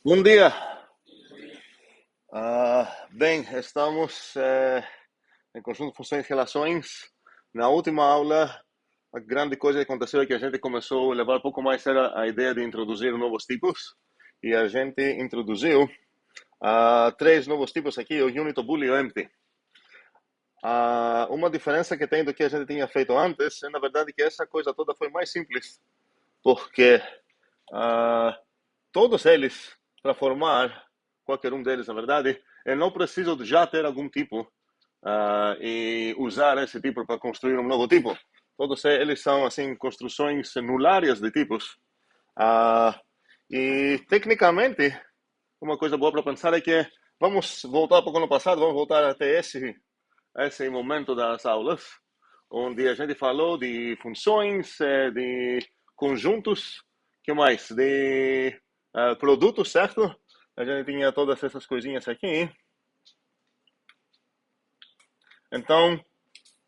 Bom dia. Bem, estamos em conjunto de funções e relações. Na última aula, a grande coisa que aconteceu é que a gente começou a levar um pouco mais sério a ideia de introduzir novos tipos. E a gente introduziu três novos tipos aqui, o unit, o bool e o empty. Uma diferença que tem do que a gente tinha feito antes é, na verdade, que essa coisa toda foi mais simples, porque todos eles, para formar, qualquer um deles, na verdade, eu não preciso já ter algum tipo e usar esse tipo para construir um novo tipo. Todos eles são, assim, construções nulárias de tipos. E, tecnicamente, uma coisa boa para pensar é que vamos voltar para o ano passado, vamos voltar até esse momento das aulas, onde a gente falou de funções, de conjuntos, que mais? De produtos, certo? A gente tinha todas essas coisinhas aqui. Então,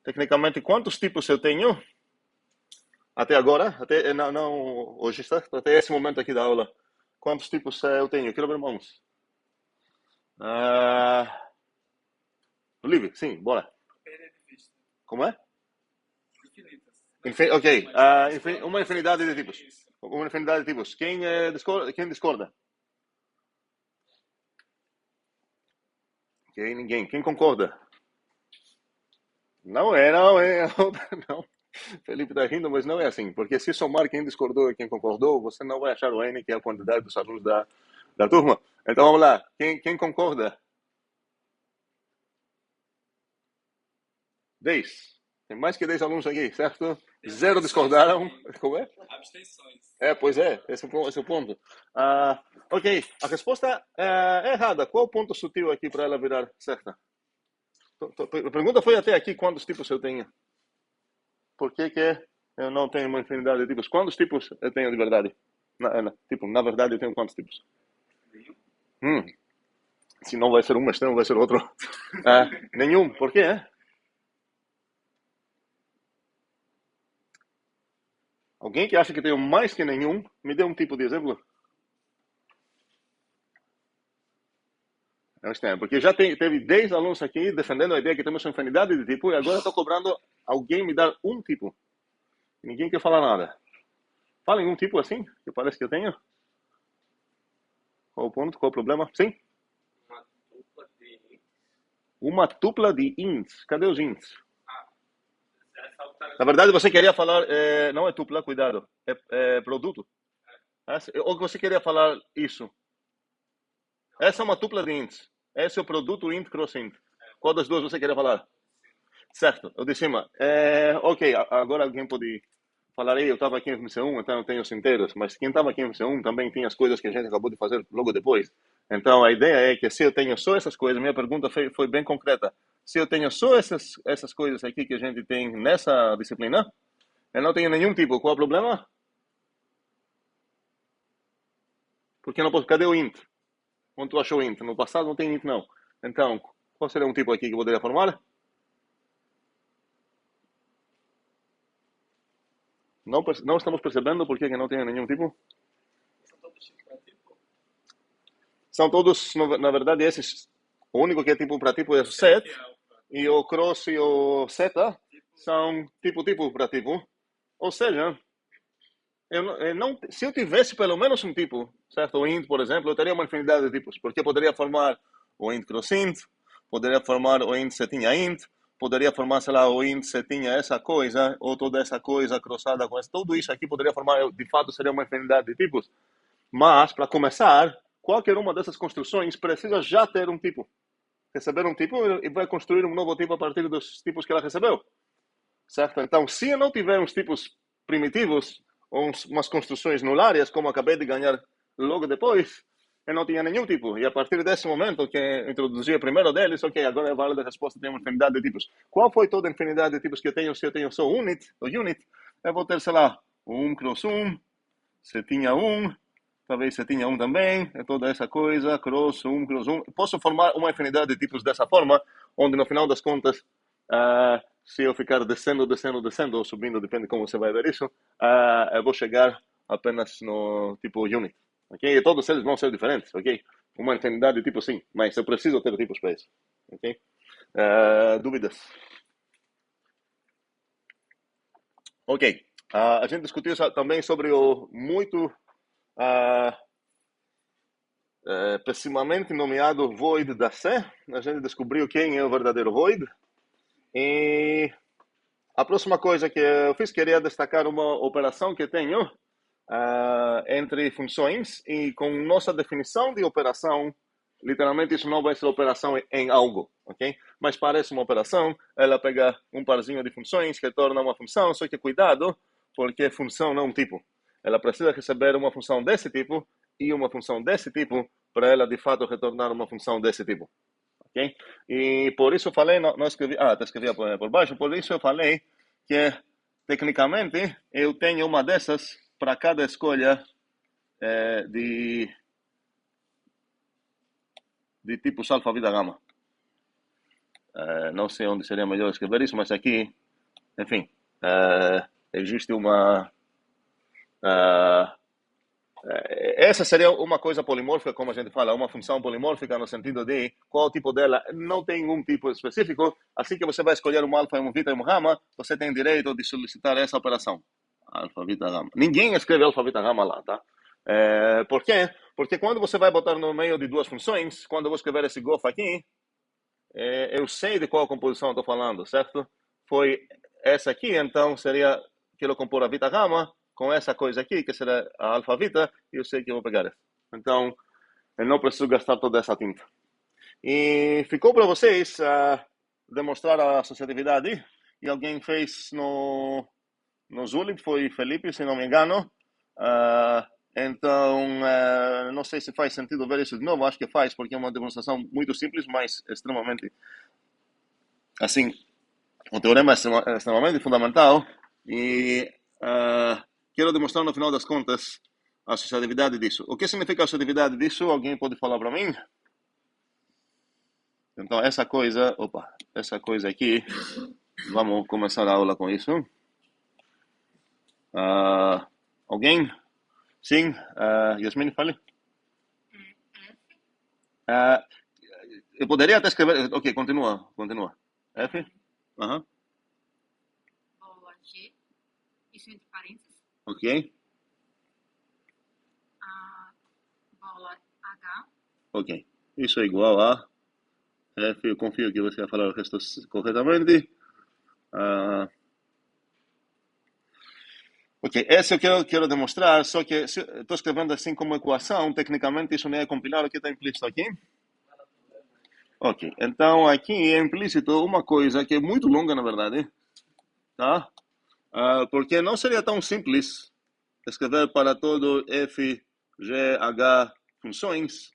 tecnicamente, quantos tipos eu tenho até agora? Até, não hoje, certo? Até esse momento aqui da aula. Quantos tipos eu tenho? Quero ver mãos. Livre, sim, bora. Como é? Ok, uma infinidade de tipos. Uma infinidade de tipos. Quem discorda? Ninguém. Quem concorda? Não é, não é. Não. Felipe está rindo, mas não é assim. Porque se somar quem discordou e quem concordou, você não vai achar o N, que é a quantidade dos alunos da turma. Então vamos lá. Quem concorda? 10. Tem mais que 10 alunos aqui, certo? Zero discordaram. Como é? Abstenções. Pois é. Esse é o ponto. Ok. A resposta é errada. Qual o ponto sutil aqui para ela virar certa? A pergunta foi até aqui quantos tipos eu tenho. Por que eu não tenho uma infinidade de tipos? Quantos tipos eu tenho de verdade? Na verdade, eu tenho quantos tipos? Hum, se não vai ser um, mas não vai ser outro. Nenhum. Por quê? Alguém que acha que tem mais que nenhum, me dê um tipo de exemplo. É estranho, porque já teve 10 alunos aqui defendendo a ideia que temos uma infinidade de tipos e agora estou cobrando alguém me dar um tipo. Ninguém quer falar nada. Fala em um tipo assim, que parece que eu tenho. Qual o ponto? Qual o problema? Sim? Uma tupla de ints. Cadê os ints? Na verdade, você queria falar, não é tupla, cuidado, é produto. Ou você queria falar isso? Essa é uma tupla de ints. Esse é o produto int cross int. Qual das duas você queria falar? Certo, o de cima. Ok, agora alguém pode falar, eu estava aqui em MC1, então eu tenho os inteiros, mas quem estava aqui em MC1 também tinha as coisas que a gente acabou de fazer logo depois. Então a ideia é que se eu tenho só essas coisas, minha pergunta foi bem concreta. Se eu tenho só essas coisas aqui que a gente tem nessa disciplina, eu não tenho nenhum tipo. Qual é o problema? Porque não posso. Cadê o int? Onde tu achou int? No passado não tem int, não. Então, qual seria um tipo aqui que eu poderia formar? Não estamos percebendo por que não tem nenhum tipo? São todos tipos para tipo? São todos, na verdade, esses. O único que é tipo para tipo é o set. E o cross e o zeta são tipo para tipo. Ou seja, se eu tivesse pelo menos um tipo, certo? O int, por exemplo, eu teria uma infinidade de tipos, porque eu poderia formar o int cross int, poderia formar o int setinha int, poderia formar, sei lá, o int setinha essa coisa, ou toda essa coisa crossada com essa. Tudo isso aqui poderia formar, de fato, seria uma infinidade de tipos. Mas, para começar, qualquer uma dessas construções precisa já ter um tipo. Receber um tipo e vai construir um novo tipo a partir dos tipos que ela recebeu. Certo? Então, se eu não tiver uns tipos primitivos, ou umas construções nulárias, como acabei de ganhar logo depois, eu não tinha nenhum tipo. E a partir desse momento que eu introduzi o primeiro deles, ok, agora é válida a resposta, tem uma infinidade de tipos. Qual foi toda a infinidade de tipos que eu tenho se eu tenho só unit? Eu vou ter, sei lá, um cross um, setinha um, talvez setinha um também, é toda essa coisa, cross um. Posso formar uma infinidade de tipos dessa forma, onde no final das contas, se eu ficar descendo, ou subindo, depende de como você vai ver isso, eu vou chegar apenas no tipo unit. ok? E todos eles vão ser diferentes, ok? Uma infinidade de tipos sim, mas eu preciso ter tipos para isso, ok? Dúvidas? Ok. A gente discutiu também sobre o muito pessimamente nomeado void da C. A gente descobriu quem é o verdadeiro void. E a próxima coisa que eu fiz, queria destacar uma operação que tenho entre funções e com nossa definição de operação, literalmente isso não vai ser operação em algo, ok? Mas parece uma operação, ela pega um parzinho de funções que torna uma função, só que cuidado, porque função não é um tipo. Ela precisa receber uma função desse tipo e uma função desse tipo para ela de fato retornar uma função desse tipo, ok? E por isso eu falei, não escrevi, até escrevi por baixo, por isso eu falei que tecnicamente eu tenho uma dessas para cada escolha de tipos alfa, vida, gama. Não sei onde seria melhor escrever isso, mas aqui, enfim, existe uma... essa seria uma coisa polimórfica, como a gente fala, uma função polimórfica no sentido de qual o tipo dela não tem um tipo específico. Assim que você vai escolher um alfa, um beta e um gama, você tem direito de solicitar essa operação. Alfa, beta, gama. Ninguém escreve alfa, beta, gama lá, tá? Por quê? Porque quando você vai botar no meio de duas funções, quando eu vou escrever esse GOF aqui, eu sei de qual composição eu estou falando, certo? Foi essa aqui, então seria, quero compor a beta gama com essa coisa aqui, que será a alfa beta, e eu sei que eu vou pegar essa. Então, eu não preciso gastar toda essa tinta. E ficou para vocês demonstrar a associatividade, e alguém fez no Zulip, foi Felipe, se não me engano. Então, não sei se faz sentido ver isso de novo, acho que faz, porque é uma demonstração muito simples, mas extremamente, assim, o teorema é extremamente fundamental e quero demonstrar no final das contas a associatividade disso. O que significa a associatividade disso? Alguém pode falar para mim? Então, essa coisa aqui, vamos começar a aula com isso. Alguém? Sim? Yasmin, fale. Eu poderia até escrever... Ok, continua. F? Aham. Bola G, isso entre parênteses. Ok. Bola H. Ok. Isso é igual a F. Eu confio que você vai falar o resto corretamente. Ok, esse eu quero demonstrar, só que estou escrevendo assim como equação, tecnicamente isso não é compilar o que está implícito aqui. Ok, então aqui é implícito uma coisa que é muito longa, na verdade, tá? Porque não seria tão simples escrever para todo f, g, h funções,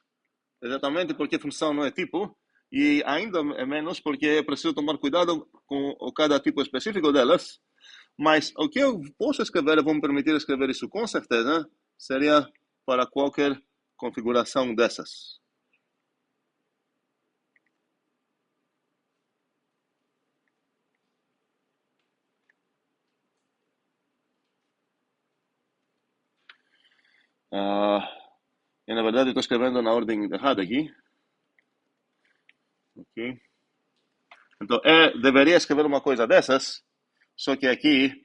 exatamente porque função não é tipo, e ainda é menos porque é preciso tomar cuidado com cada tipo específico delas. Mas o que eu posso escrever, eu vou me permitir escrever isso com certeza, seria para qualquer configuração dessas. E na verdade estou escrevendo na ordem errada aqui. Ok. Então, deveria escrever uma coisa dessas, só que aqui,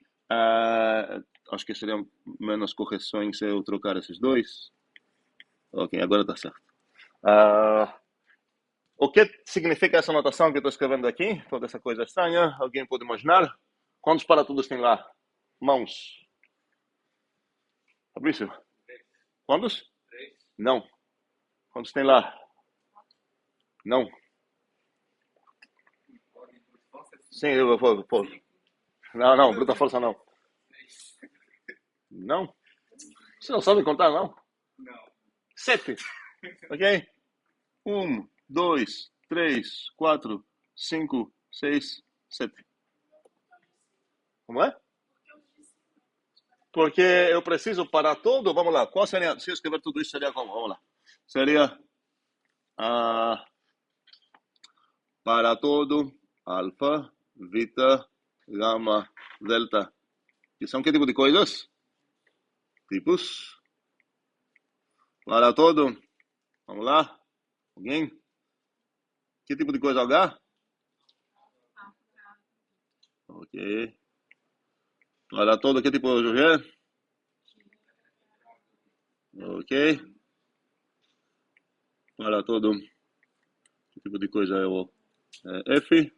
acho que seriam menos correções se eu trocar esses dois. Ok, agora está certo. O que significa essa notação que eu estou escrevendo aqui? Toda essa coisa estranha. Alguém pode imaginar? Quantos parafusos tem lá? Mãos. Fabrício? Quantos? Não. Quantos tem lá? Não. Sim, eu vou. Não, bruta força não. Não? Você não sabe contar, não? Não. 7. Ok? 1, 2, 3, 4, 5, 6, 7. Como é? Porque eu preciso para todo. Vamos lá. Qual seria? Se eu escrever tudo isso, seria como? Vamos lá. Seria para todo alfa, beta, gama, delta. E são que tipo de coisas? Tipos. Para todo. Vamos lá. Alguém? Que tipo de coisa? H? Ok. Para todo. Que tipo, Jorge? Ok. Para todo. Que tipo de coisa é o F?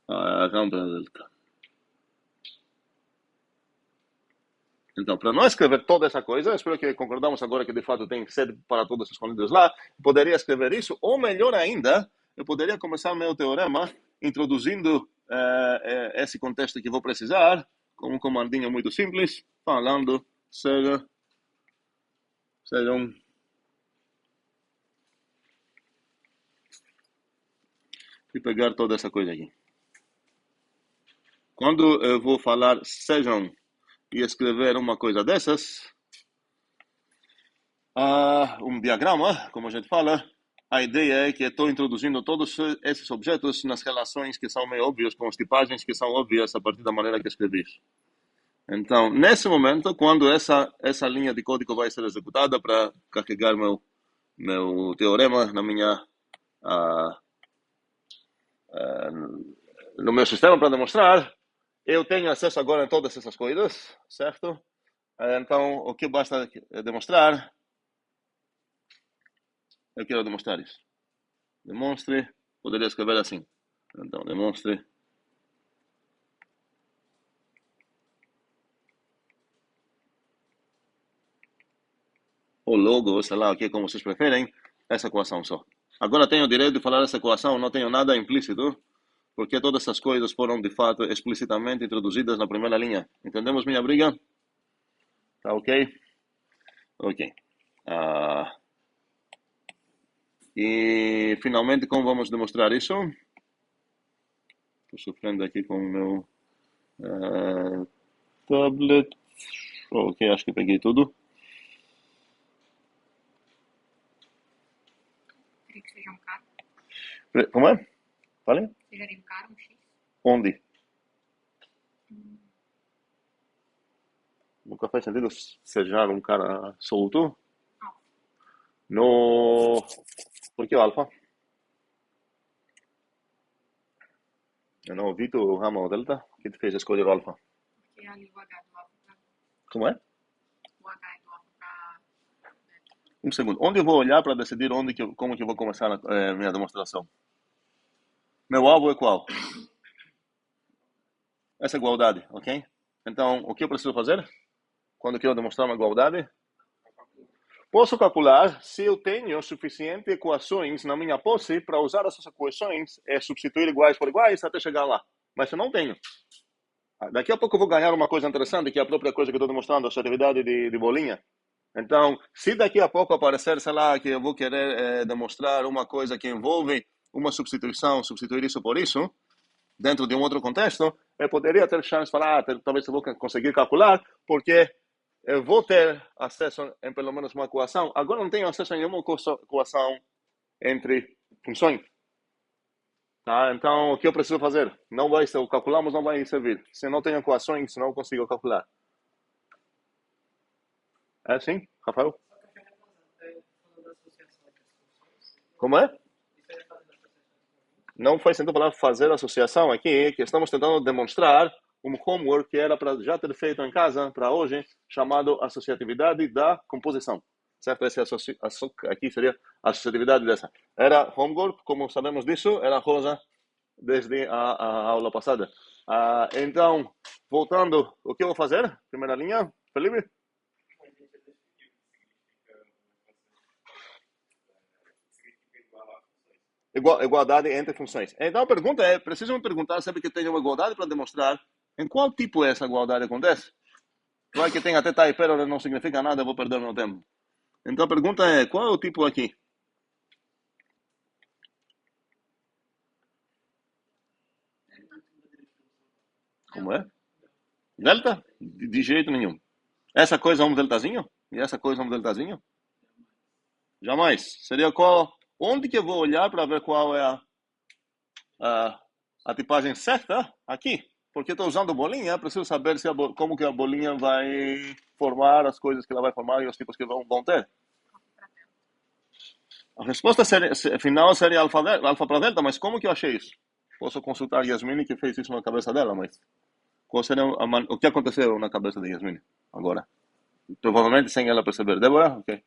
Rampa delta. Então, para não escrever toda essa coisa, espero que concordamos agora que de fato tem sede para todos escondidos lá, poderia escrever isso, ou melhor ainda, eu poderia começar meu teorema introduzindo esse contexto que vou precisar, com um comandinho muito simples, falando sejam e pegar toda essa coisa aqui. Quando eu vou falar sejam e escrever uma coisa dessas, um diagrama, como a gente fala, a ideia é que estou introduzindo todos esses objetos nas relações que são meio óbvias, com as tipagens que são óbvias a partir da maneira que escrevi. Então, nesse momento, quando essa linha de código vai ser executada para carregar meu teorema na minha no meu sistema para demonstrar, eu tenho acesso agora a todas essas coisas, certo? Então, o que basta demonstrar? Eu quero demonstrar isso. Demonstre, poderia escrever assim. Então, demonstre ou logo, sei lá o que, como vocês preferem, essa equação só. Agora tenho o direito de falar essa equação, não tenho nada implícito, porque todas essas coisas foram, de fato, explicitamente introduzidas na primeira linha. Entendemos minha briga? Tá ok? Ok. E, finalmente, como vamos demonstrar isso? Estou sofrendo aqui com o meu tablet. Ok, acho que peguei tudo. Queria que seja um caro. Como é? Fale? Sejaria um caro, um X. Onde? Nunca faz sentido sejar um cara solto? No... Por que o alfa? Eu não ouvi tu rama ou delta? O que te fez escolher o alfa? Porque ali o H do alfa para Como é? o H é do alfa para Um segundo. Onde eu vou olhar para decidir como que eu vou começar a minha demonstração? Meu alvo é qual? Essa igualdade, ok? Então, o que eu preciso fazer? Quando eu quero demonstrar uma igualdade? Posso calcular se eu tenho suficiente equações na minha posse para usar essas equações e substituir iguais por iguais até chegar lá. Mas eu não tenho. Daqui a pouco eu vou ganhar uma coisa interessante, que é a própria coisa que eu estou demonstrando, a associatividade de bolinha. Então, se daqui a pouco aparecer, sei lá, que eu vou querer demonstrar uma coisa que envolve uma substituição, substituir isso por isso, dentro de um outro contexto, eu poderia ter chance de falar, talvez eu vou conseguir calcular, porque eu vou ter acesso em pelo menos uma equação. Agora não tenho acesso a nenhuma equação entre funções. Tá? Então, o que eu preciso fazer? Não vai ser, calculamos não vai servir. Se não tenho equações, não consigo calcular. É assim, Rafael? Como é? Não faz sentido falar fazer associação aqui, que estamos tentando demonstrar um homework que era para já ter feito em casa para hoje, chamado associatividade da composição. Certo? Esse aqui seria a associatividade dessa. Era homework, como sabemos disso, era rosa desde a aula passada. Então, voltando, o que eu vou fazer? Primeira linha, Felipe? Igualdade entre funções. Então a pergunta é, preciso me perguntar sempre que tenho uma igualdade para demonstrar em qual tipo essa igualdade acontece. Vai que tem até type error, não significa nada, eu vou perder meu tempo. Então a pergunta é, qual é o tipo aqui? Como é? Delta? De jeito nenhum. Essa coisa é um deltazinho? E essa coisa é um deltazinho? Jamais. Seria qual? Onde que eu vou olhar para ver qual é a tipagem certa? Aqui. Porque estou usando bolinha, preciso saber se como que a bolinha vai formar as coisas que ela vai formar e os tipos que vão ter. A resposta final seria alfa para delta, mas como que eu achei isso? Posso consultar a Yasmini que fez isso na cabeça dela, mas qual seria o que aconteceu na cabeça de Yasmini agora? Provavelmente sem ela perceber. Débora? Ok.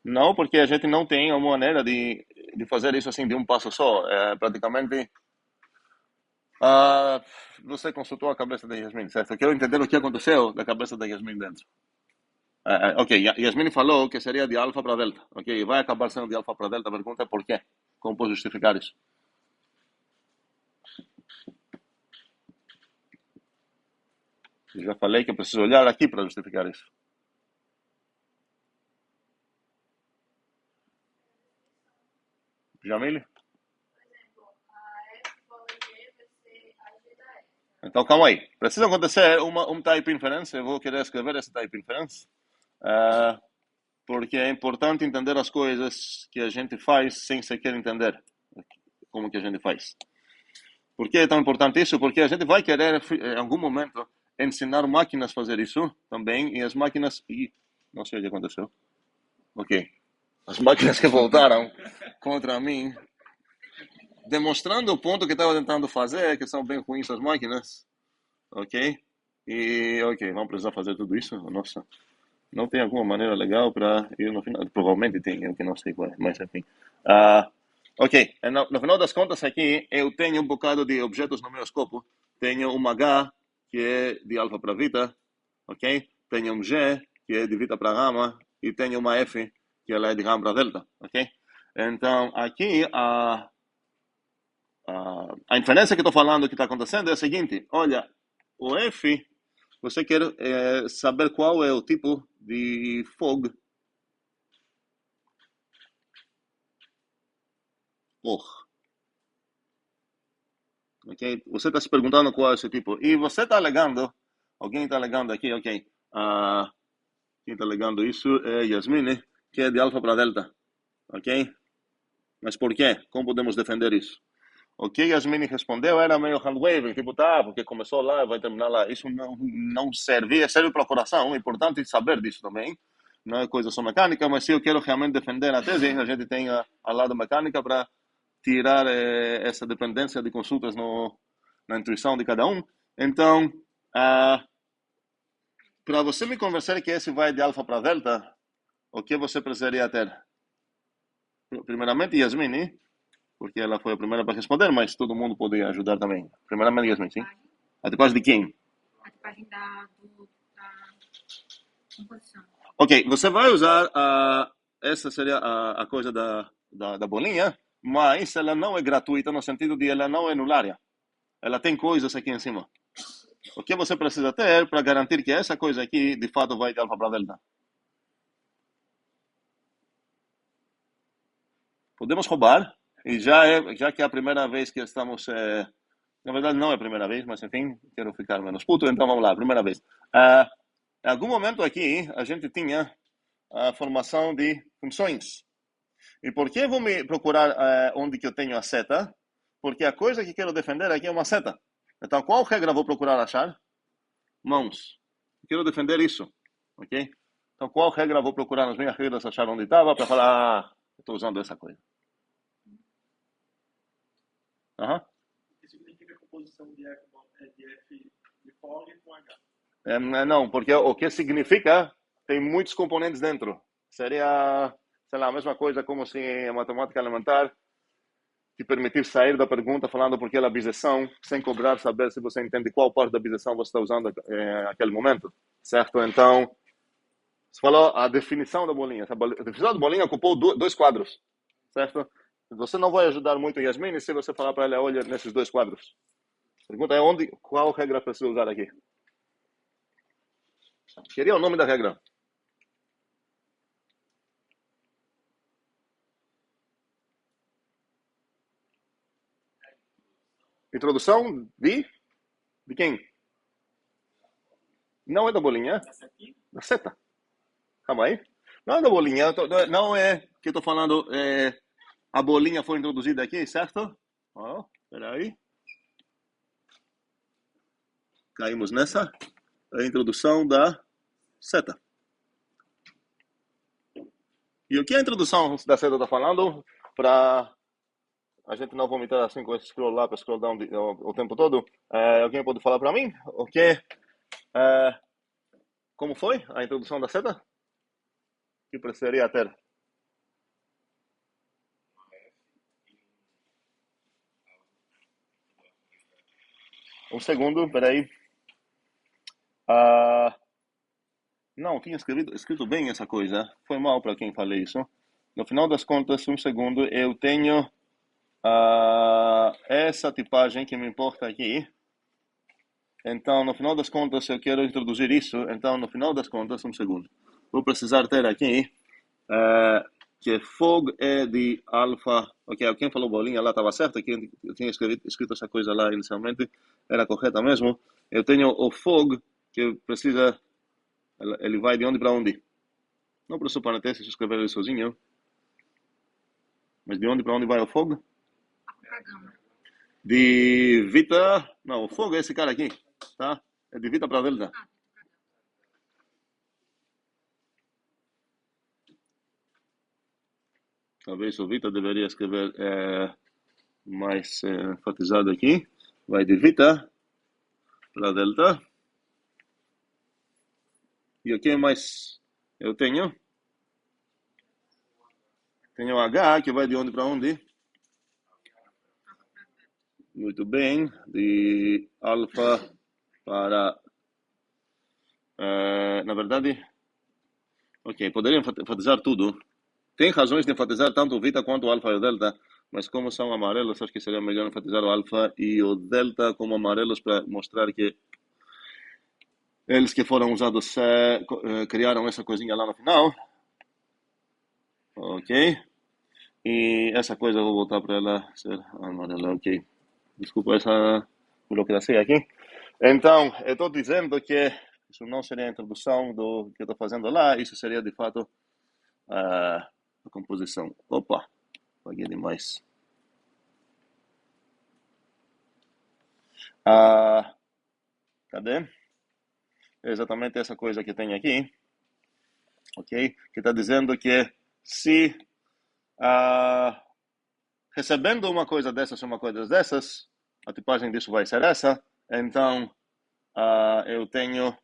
Não, porque a gente não tem uma maneira de fazer isso assim de um passo só. É, praticamente, ah, você consultou a cabeça da Yasmin, certo? Eu quero entender o que aconteceu da cabeça da Yasmin dentro. Ok, Yasmin falou que seria de alfa para delta. Ok, vai acabar sendo de alfa para delta. A pergunta é por quê? Como pode justificar isso? Eu já falei que eu preciso olhar aqui para justificar isso. Jamile? Então, calma aí. Precisa acontecer um type inference. Eu vou querer escrever esse type inference. Porque é importante entender as coisas que a gente faz sem sequer entender como que a gente faz. Por que é tão importante isso? Porque a gente vai querer, em algum momento, ensinar máquinas a fazer isso também, e as máquinas... não sei o que aconteceu. Ok. As máquinas que voltaram contra mim, demonstrando o ponto que estava tentando fazer, que são bem ruins as máquinas. Ok? Ok, vamos precisar fazer tudo isso? Nossa, não tem alguma maneira legal para ir no final? Provavelmente tem, eu que não sei qual é, mas enfim. Ok, no final das contas aqui, eu tenho um bocado de objetos no meu escopo. Tenho um H, que é de alfa para beta, ok? Tenho um G, que é de beta para gama, e tenho uma F, que ela é de gama para delta, ok? Então, aqui, a inferência que estou falando que está acontecendo é a seguinte: olha, o F, você quer saber qual é o tipo de fog. Ok? Você está se perguntando qual é esse tipo. E você está alegando, alguém está alegando aqui, ok? Quem está alegando isso é Yasmine, que é de alfa para delta. Ok? Mas por quê? Como podemos defender isso? O que Yasmine respondeu era meio hand-waving, tipo, tá, porque começou lá, vai terminar lá. Isso não serve, serve para o coração, é importante saber disso também. Não é coisa só mecânica, mas se eu quero realmente defender a tese, a gente tem a lado mecânica para tirar essa dependência de consultas na intuição de cada um. Então, para você me convencer que esse vai de alfa para delta, o que você precisaria ter? Primeiramente, Yasmine, porque ela foi a primeira para responder, mas todo mundo pode ajudar também. Primeiramente, Yasmine, sim? A tipagem de quem? A tipagem da composição. Ok, você vai usar essa seria a coisa da bolinha, mas ela não é gratuita no sentido de ela não é nulária. Ela tem coisas aqui em cima. O que você precisa ter para garantir que essa coisa aqui, de fato, vai de alfa para delta? Podemos roubar, e já que é a primeira vez que estamos... na verdade, não é a primeira vez, mas enfim, quero ficar menos puto, então vamos lá, primeira vez. Em algum momento aqui, a gente tinha a formação de funções. E por que vou me procurar onde que eu tenho a seta? Porque a coisa que quero defender aqui é uma seta. Então, qual regra vou procurar achar? Mãos. Quero defender isso, ok? Então, qual regra vou procurar nas minhas regras achar onde estava para falar, estou usando essa coisa. Uhum. Isso significa a composição de F de fog com H. Não, porque o que significa tem muitos componentes dentro. Seria, sei lá, a mesma coisa como se a matemática elementar te permitir sair da pergunta falando por que a biseção, sem cobrar saber se você entende qual parte da biseção você está usando naquele momento, certo? Então, você falou a definição da bolinha. A definição da bolinha ocupou dois quadros, certo? Você não vai ajudar muito Yasmin se você falar para ela, olha nesses dois quadros. A pergunta é qual regra precisa usar aqui? Queria o nome da regra. Introdução de quem? Não é da bolinha, Essa aqui? da seta. Calma aí. Não é da bolinha, não é que eu estou falando, a bolinha foi introduzida aqui, certo? Ó, peraí. Caímos nessa, a introdução da seta. E o que a introdução da seta está falando? Para a gente não vomitar assim com esse scroll up, scroll down o tempo todo. Alguém pode falar para mim? O que? Como foi a introdução da seta? Que precisaria ter? Um segundo, peraí. Não, tinha escrito bem essa coisa. Foi mal para quem falei isso. No final das contas, um segundo, eu tenho essa tipagem que me importa aqui. Então, no final das contas, eu quero introduzir isso. Então, no final das contas, um segundo. Vou precisar ter aqui que fog é de alfa. Ok, quem falou bolinha lá estava certo. Quem eu tinha escrito essa coisa lá inicialmente era correta mesmo. Eu tenho o fog que precisa. Ele vai de onde para onde? Não preciso parênteses escrever ele sozinho. Mas de onde para onde vai o fog? Pra gama. De Vita. Não, o fog é esse cara aqui. Tá? É de Vita para Delta. Talvez o Vita deveria escrever mais enfatizado aqui. Vai de Vita para Delta. E o que mais eu tenho? Tenho H, que vai de onde para onde? Muito bem. De alfa para... na verdade... Ok, poderia enfatizar tudo. Tem razões de enfatizar tanto o Vita quanto o alfa e o delta, mas como são amarelos, acho que seria melhor enfatizar o alfa e o delta como amarelos para mostrar que eles que foram usados criaram essa coisinha lá no final. Ok. E essa coisa eu vou voltar para ela ser amarela. Ok. Desculpa essa burocracia aqui. Então, eu estou dizendo que isso não seria a introdução do que eu estou fazendo lá, isso seria de fato a composição. Opa, paguei demais. Cadê? É exatamente essa coisa que tem aqui, ok? Que está dizendo que se recebendo uma coisa dessas, a tipagem disso vai ser essa, então eu tenho...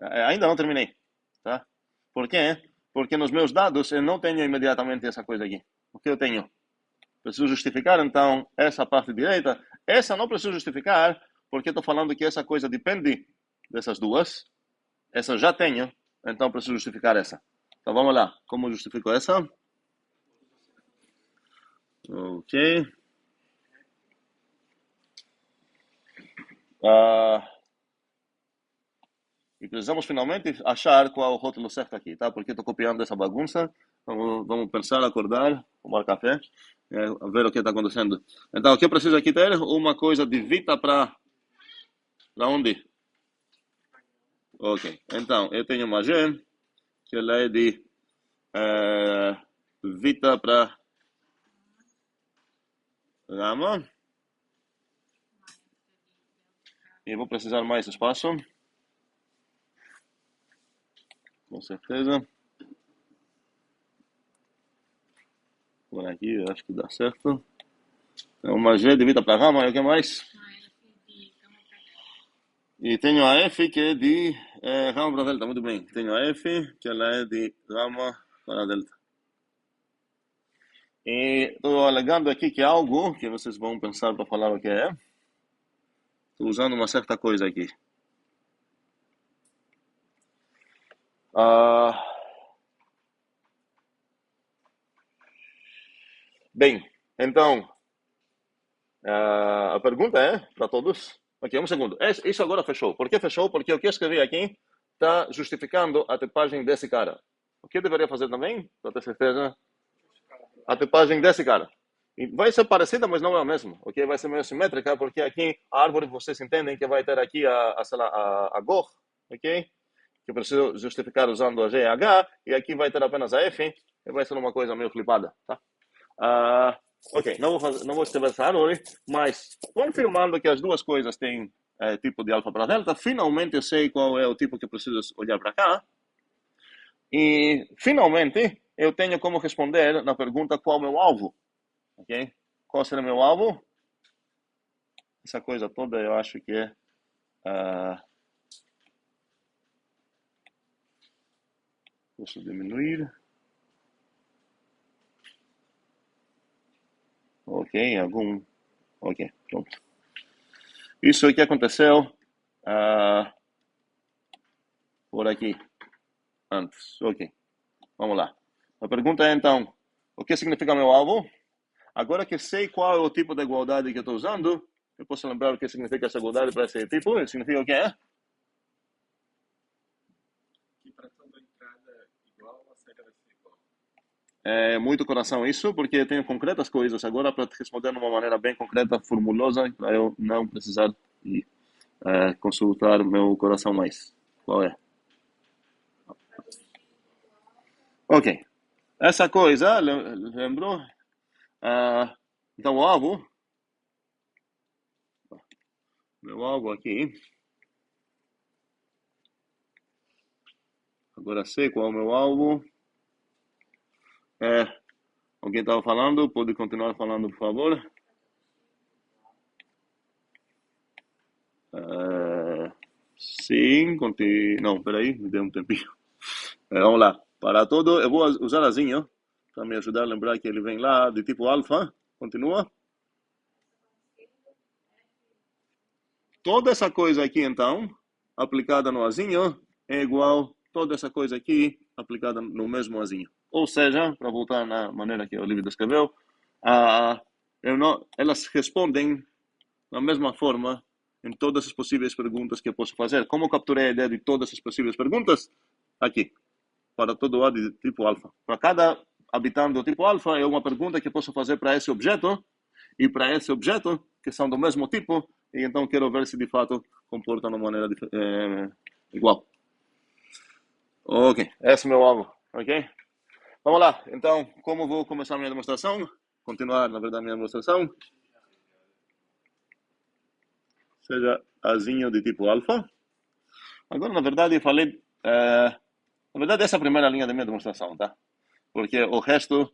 ainda não terminei, tá? Por quê? Porque nos meus dados eu não tenho imediatamente essa coisa aqui. O que eu tenho? Preciso justificar, então, essa parte direita. Essa não preciso justificar, porque estou falando que essa coisa depende dessas duas. Essa eu já tenho, então preciso justificar essa. Então vamos lá. Como justifico essa? Ok. E precisamos finalmente achar qual é o rótulo certo aqui, tá? Porque estou copiando essa bagunça. Vamos pensar, acordar, tomar café, ver o que está acontecendo. Então, o que eu preciso aqui ter? Uma coisa de Vita para onde? Ok. Então, eu tenho uma G, que ela é de Vita para Gama. E vou precisar mais espaço. Com certeza. Por aqui, eu acho que dá certo. Então, uma G de Vita para Gama, e o que mais? E tenho a F, que é de Gama para Delta, muito bem. Tenho a F, que ela é de Gama para Delta. E estou alegando aqui que é algo que vocês vão pensar para falar o que é. Estou usando uma certa coisa aqui. Bem, então, a pergunta é para todos. Ok, um segundo. Isso agora fechou. Por que fechou? Porque o que eu escrevi aqui está justificando a tipagem desse cara. O que eu deveria fazer também, para ter certeza? A tipagem desse cara. E vai ser parecida, mas não é a mesma. Ok? Vai ser meio simétrica, porque aqui a árvore, vocês entendem que vai ter aqui sei lá, a Gor, ok? que eu preciso justificar usando a GH, e aqui vai ter apenas a F, e vai ser uma coisa meio flipada, tá? Ok, não vou escrever essa árvore, mas confirmando que as duas coisas têm tipo de alfa para delta, finalmente eu sei qual é o tipo que eu preciso olhar para cá. E, finalmente, eu tenho como responder na pergunta qual é o meu alvo. Ok? Qual será o meu alvo? Essa coisa toda eu acho que é... posso diminuir. Ok, Ok, pronto. Isso aqui aconteceu por aqui antes. Ok, vamos lá. A pergunta é então, o que significa meu alvo? Agora que sei qual é o tipo de igualdade que eu estou usando, eu posso lembrar o que significa essa igualdade para esse tipo? Significa o que é? Que para toda entrada igual, a saída vai ser igual. É muito coração isso, porque eu tenho concretas coisas agora para te responder de uma maneira bem concreta, formulosa, para eu não precisar de consultar meu coração mais. Qual é? Ok. Essa coisa, lembrou? Então, o alvo, meu alvo aqui, agora sei qual é o meu alvo. Alguém estava falando? Pode continuar falando, por favor? Sim, não, peraí, me dê um tempinho. Vamos lá. Para todo, eu vou usar azinho para me ajudar a lembrar que ele vem lá de tipo alfa. Continua. Toda essa coisa aqui, então, aplicada no azinho, é igual toda essa coisa aqui aplicada no mesmo azinho. Ou seja, para voltar na maneira que o livro descreveu, elas respondem da mesma forma em todas as possíveis perguntas que eu posso fazer. Como capturei a ideia de todas as possíveis perguntas? Aqui, para todo A de tipo alfa. Para cada habitante do tipo alfa, é uma pergunta que eu posso fazer para esse objeto, e para esse objeto, que são do mesmo tipo, e então quero ver se de fato comportam de maneira igual. Ok, esse é o meu alvo, ok? Vamos lá, então, como vou começar minha demonstração? Continuar, na verdade, minha demonstração. Seja azinho de tipo alfa. Agora, na verdade, eu falei... na verdade, essa é a primeira linha da minha demonstração, tá? Porque o resto,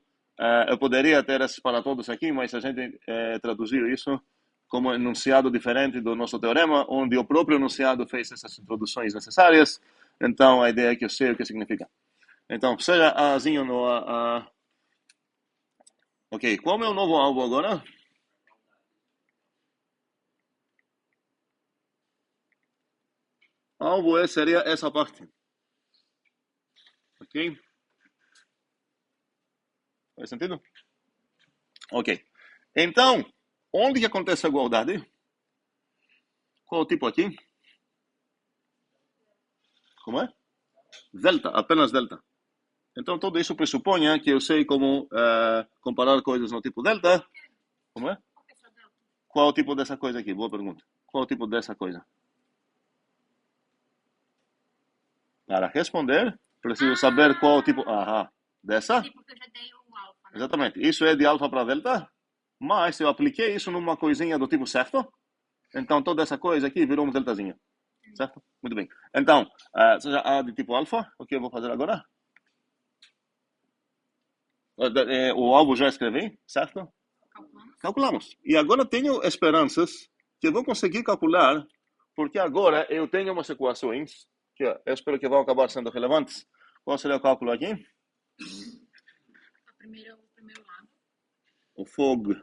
eu poderia ter esses para todos aqui, mas a gente traduziu isso como enunciado diferente do nosso teorema, onde o próprio enunciado fez essas introduções necessárias. Então, a ideia é que eu sei o que significa. Então, seja azinho no... ok, qual é o meu novo alvo agora? Alvo seria essa parte. Ok? Faz sentido? Ok. Então, onde que acontece a igualdade? Qual o tipo aqui? Como é? Delta, apenas delta. Então, tudo isso pressupõe que eu sei como comparar coisas no tipo delta. Como é? Qual o tipo dessa coisa aqui? Boa pergunta. Qual o tipo dessa coisa? Para responder, preciso saber qual o tipo... dessa? Tipo que eu já dei o alfa, né? Exatamente. Isso é de alfa para delta, mas eu apliquei isso numa coisinha do tipo certo. Então, toda essa coisa aqui virou um deltazinho. Certo? Muito bem. Então, seja A de tipo alfa, o que eu vou fazer agora? O alvo já escrevi, certo? Calculamos. Calculamos. E agora tenho esperanças que eu vou conseguir calcular, porque agora eu tenho umas equações que eu espero que vão acabar sendo relevantes. Qual seria o cálculo aqui? O primeiro lado. O fog.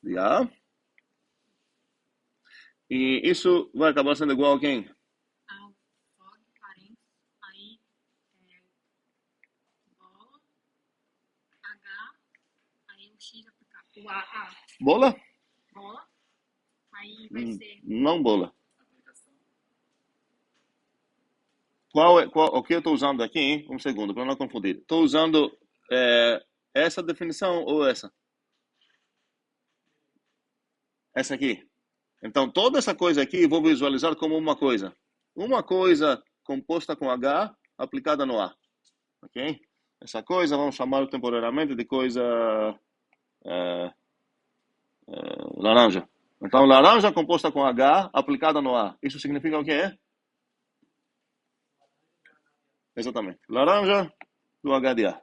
De A. E isso vai acabar sendo igual a quem? Ao fog, parênteses, aí bola, H, aí o X aplicar. O A, Bola? bola, aí vai ser Não bola. O que eu estou usando aqui, hein? Um segundo, para não confundir. Estou usando essa definição ou essa? Essa aqui. Então, toda essa coisa aqui eu vou visualizar como uma coisa. Uma coisa composta com H aplicada no A. Ok? Essa coisa vamos chamar temporariamente de coisa laranja. Então, laranja composta com H aplicada no A. Isso significa o quê? Exatamente. Laranja do H de A.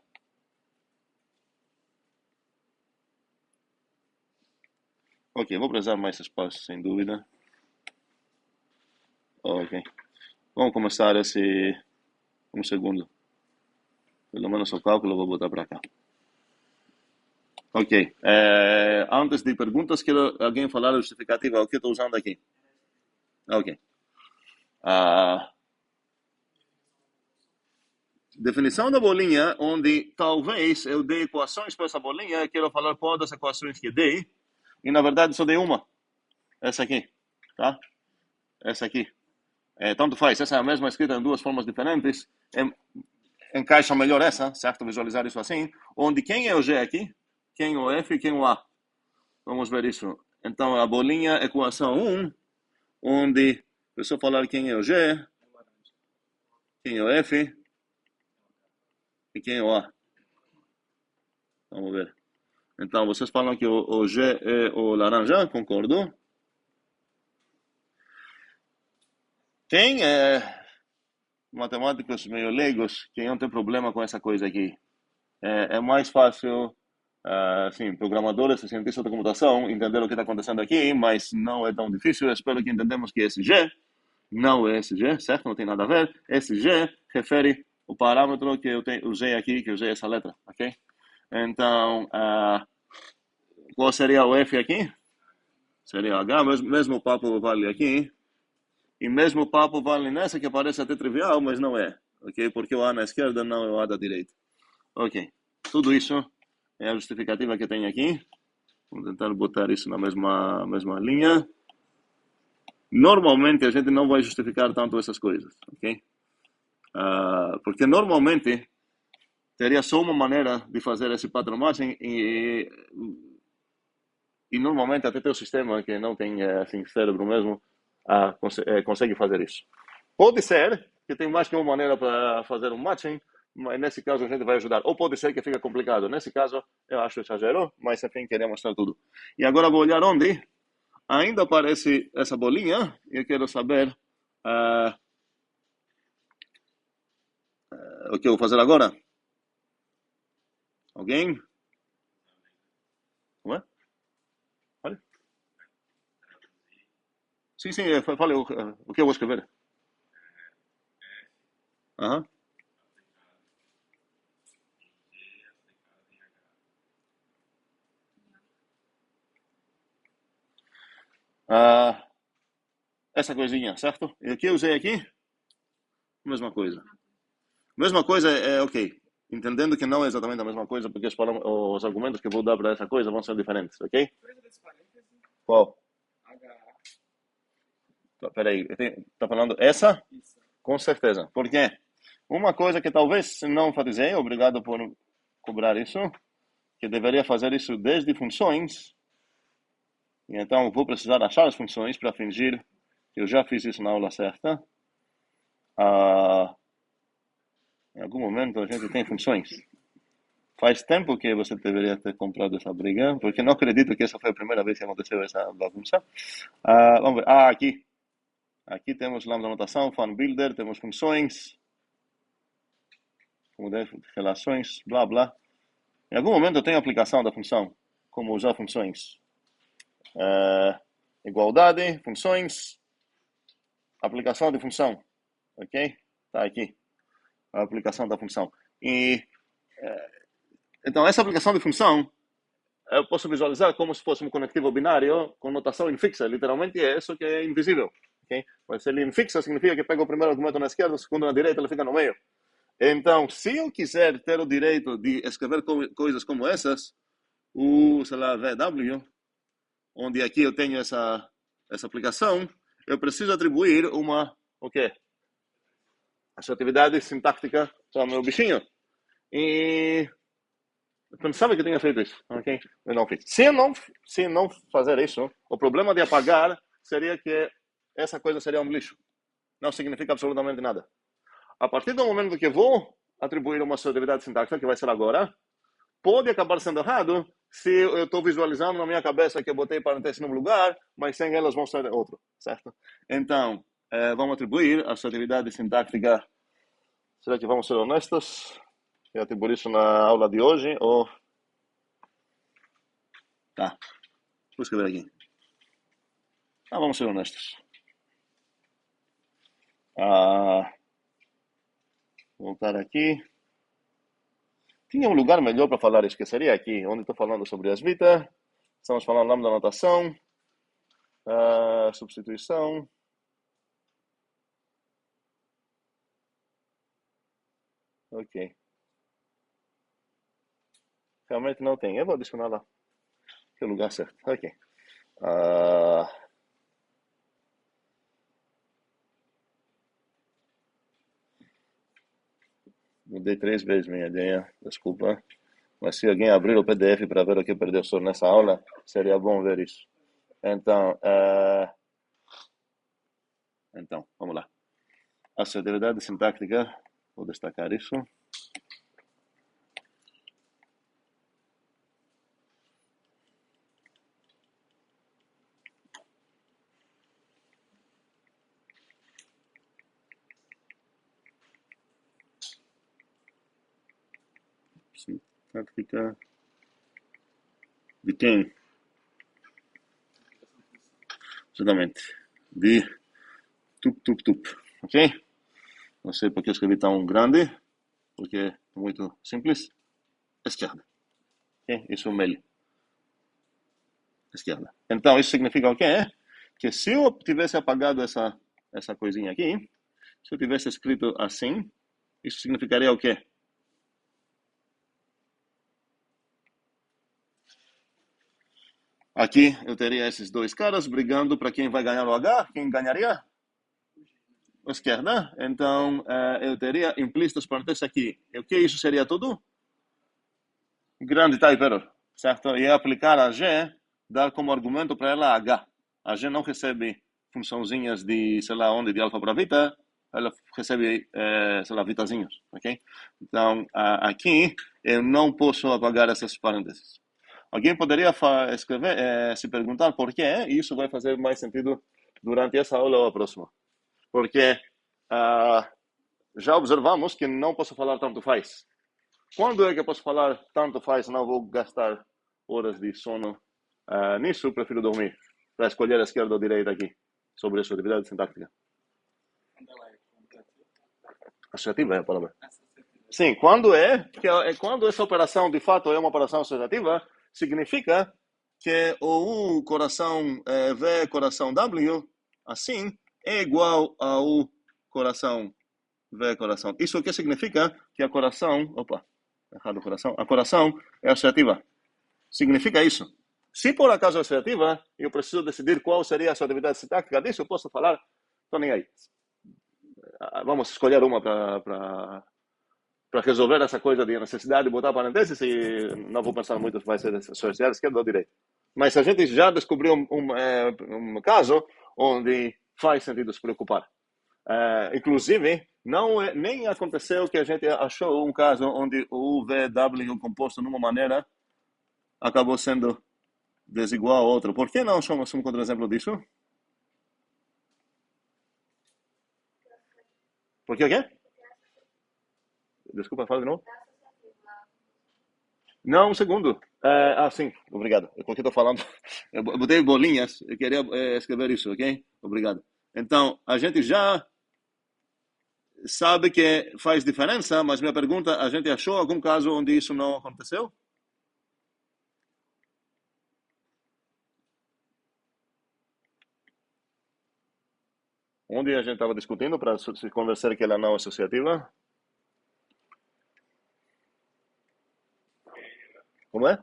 Ok, vou precisar mais espaço, sem dúvida. Ok. Vamos começar esse... Um segundo. Pelo menos o cálculo eu vou botar para cá. Ok. Antes de perguntas, quero alguém falar a justificativa. O que eu estou usando aqui? Ok. Definição da bolinha, onde talvez eu dê equações para essa bolinha, eu quero falar quais as equações que dei, e na verdade só dei uma. Essa aqui. Tá? Essa aqui. Tanto faz. Essa é a mesma escrita em duas formas diferentes. Encaixa melhor essa, certo? Visualizar isso assim. Onde quem é o G aqui? Quem é o F e quem é o A? Vamos ver isso. Então, a bolinha, equação 1, onde, se eu falar quem é o G, quem é o F e quem é o A. Vamos ver. Então, vocês falam que o G é o laranja, concordo? Quem é matemáticos meio leigos que não tem problema com essa coisa aqui? É mais fácil, assim, programadores e cientistas da computação entender o que está acontecendo aqui, mas não é tão difícil. Eu espero que entendamos que esse G não é esse G, certo? Não tem nada a ver. Esse G refere o parâmetro que eu usei aqui, que eu usei essa letra, ok? Então, qual seria o F aqui? Seria H, mesmo papo vale aqui. E mesmo papo vale nessa, que parece até trivial, mas não é, ok? Porque o A na esquerda não é o A da direita. Ok, tudo isso é a justificativa que tem aqui. Vou tentar botar isso na mesma linha. Normalmente a gente não vai justificar tanto essas coisas, ok? Porque normalmente teria só uma maneira de fazer esse pattern matching e normalmente até tem um sistema que não tem assim cérebro mesmo consegue fazer isso. Pode ser que tem mais que uma maneira para fazer um matching, mas nesse caso a gente vai ajudar. Ou pode ser que fica complicado. Nesse caso eu acho exagero, mas enfim, queria mostrar tudo. E agora vou olhar onde ainda aparece essa bolinha e eu quero saber o que eu vou fazer agora. Alguém? Não é? Olha. Sim, fale o que eu vou escrever. Aham. Essa coisinha, certo? E o que eu usei aqui? Mesma coisa. Mesma coisa ok. Entendendo que não é exatamente a mesma coisa, porque os argumentos que eu vou dar para essa coisa vão ser diferentes, ok? Coisa desse parêntese, Qual? H, Peraí, tá falando essa? isso. Com certeza. Por quê? Uma coisa que talvez não enfatizei, obrigado por cobrar isso, que deveria fazer isso desde funções. E então vou precisar achar as funções para fingir que eu já fiz isso na aula certa. Em algum momento a gente tem funções. Faz tempo que você deveria ter comprado essa briga, porque não acredito que essa foi a primeira vez que aconteceu essa bagunça. Vamos ver. Aqui. Aqui temos lambda notação, fun builder, temos funções, como relações, blá blá. Em algum momento eu tenho aplicação da função, como usar funções. Igualdade, funções, aplicação de função, ok? Tá aqui, a aplicação da função. Então essa aplicação de função, eu posso visualizar como se fosse um conectivo binário com notação infixa, literalmente é isso que é invisível. Okay? Mas se ele infixa, significa que pega o primeiro argumento na esquerda, o segundo na direita, ele fica no meio. Então, se eu quiser ter o direito de escrever coisas como essas, sei lá, VW, onde aqui eu tenho essa aplicação, eu preciso atribuir o quê? Assertividade sintática para o meu bichinho. E eu pensava que eu tinha feito isso, ok? Eu não fiz. Se eu não fazer isso, o problema de apagar seria que essa coisa seria um lixo. Não significa absolutamente nada. A partir do momento que eu vou atribuir uma associatividade sintática, que vai ser agora, pode acabar sendo errado se eu estou visualizando na minha cabeça que eu botei parênteses num lugar, mas sem elas vão ser outro, certo? Então, vamos atribuir a associatividade sintática. Será que vamos ser honestos e atribuir isso na aula de hoje? Ou... Tá, vou escrever aqui. Vamos ser honestos. Voltar aqui. Tinha um lugar melhor para falar isso, que seria aqui, onde estou falando sobre as vitas. Estamos falando lambda notação, substituição. Ok. Realmente não tem. Eu vou adicionar lá. Que é o lugar certo. Ok. Mudei 3 vezes minha ideia, desculpa. Mas se alguém abrir o PDF para ver o que perdeu só nessa aula, seria bom ver isso. Então, vamos lá. Associatividade sintática, vou destacar isso. Sintática de quem? Exatamente. De tup. Ok? Não sei porque eu escrevi tão grande, porque é muito simples. Esquerda. Ok? Isso é o meio. Esquerda. Então, isso significa o quê? Que se eu tivesse apagado essa coisinha aqui, se eu tivesse escrito assim, isso significaria o quê? Aqui eu teria esses dois caras brigando para quem vai ganhar o H. Quem ganharia? A esquerda. Então, eu teria implícitos parênteses aqui. E o que isso seria tudo? Grande type error, certo? E aplicar a G, dar como argumento para ela H. A G não recebe funçãozinhas de, sei lá onde, de alfa para beta, ela recebe, sei lá, vitazinhos, ok? Então, aqui eu não posso apagar essas parênteses. Alguém poderia escrever, se perguntar por quê, e isso vai fazer mais sentido durante essa aula ou a próxima. Porque já observamos que não posso falar tanto faz. Quando é que eu posso falar tanto faz, não vou gastar horas de sono nisso, prefiro dormir, para escolher a esquerda ou a direita aqui, sobre a associatividade sintática. Associativa é a palavra. Sim, quando quando essa operação de fato é uma operação associativa, significa que o U coração V coração W, assim, é igual ao coração V coração. Isso o que significa que a coração, errado coração, a coração é associativa. Significa isso. Se por acaso é associativa, eu preciso decidir qual seria a associatividade sintática disso, eu posso falar, estou nem aí. Vamos escolher uma para resolver essa coisa de necessidade de botar parênteses e não vou pensar muito se vai ser associada esquerda ou direita. Mas a gente já descobriu um caso onde faz sentido se preocupar. Inclusive, nem aconteceu que a gente achou um caso onde o VW composto numa maneira acabou sendo desigual a outro. Por que não achamos um contra-exemplo disso? Por que o quê? Desculpa, fala de novo. Não, um segundo. Sim, obrigado. Porque estou falando. Eu botei bolinhas, eu queria escrever isso, ok? Obrigado. Então, a gente já sabe que faz diferença, mas minha pergunta, a gente achou algum caso onde isso não aconteceu? Onde a gente estava discutindo para se convencer que ela não é associativa? Como é?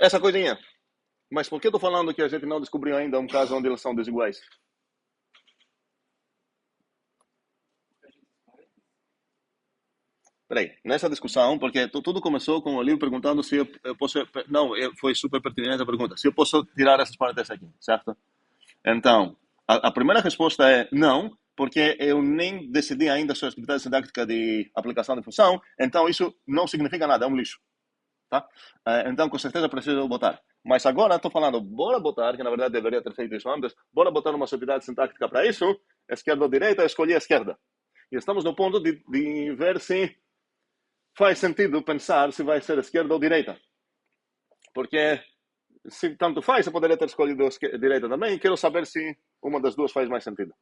Essa coisinha. Mas por que eu estou falando que a gente não descobriu ainda um caso onde elas são desiguais? Peraí, nessa discussão, porque tudo começou com o livro perguntando se eu posso. Não, foi super pertinente a pergunta. Se eu posso tirar essas partes aqui, certo? Então, a primeira resposta é não, porque eu nem decidi ainda sobre a atividade sintática de aplicação de função, então isso não significa nada, é um lixo. Tá? Então, com certeza, preciso botar. Mas agora estou falando, bora botar, que na verdade deveria ter feito isso antes, bora botar uma atividade sintática para isso, esquerda ou direita, eu escolhi a esquerda. E estamos no ponto de ver se faz sentido pensar se vai ser esquerda ou direita. Porque se tanto faz, eu poderia ter escolhido a direita também, e quero saber se uma das duas faz mais sentido.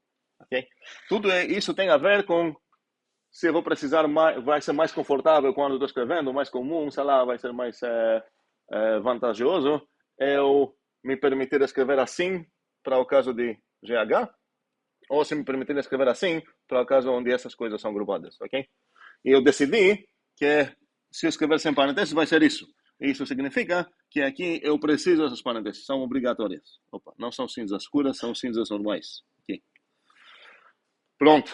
Okay? Tudo isso tem a ver com se eu vou precisar mais, vai ser mais confortável quando estou escrevendo, mais comum, sei lá, vai ser mais vantajoso eu me permitir escrever assim para o caso de GH, ou se me permitir escrever assim para o caso onde essas coisas são grupadas, ok? E eu decidi que se eu escrever sem parênteses vai ser isso. Isso significa que aqui eu preciso dessas parênteses, são obrigatórias. Opa, não são cinzas escuras, são cinzas normais. Okay. Pronto,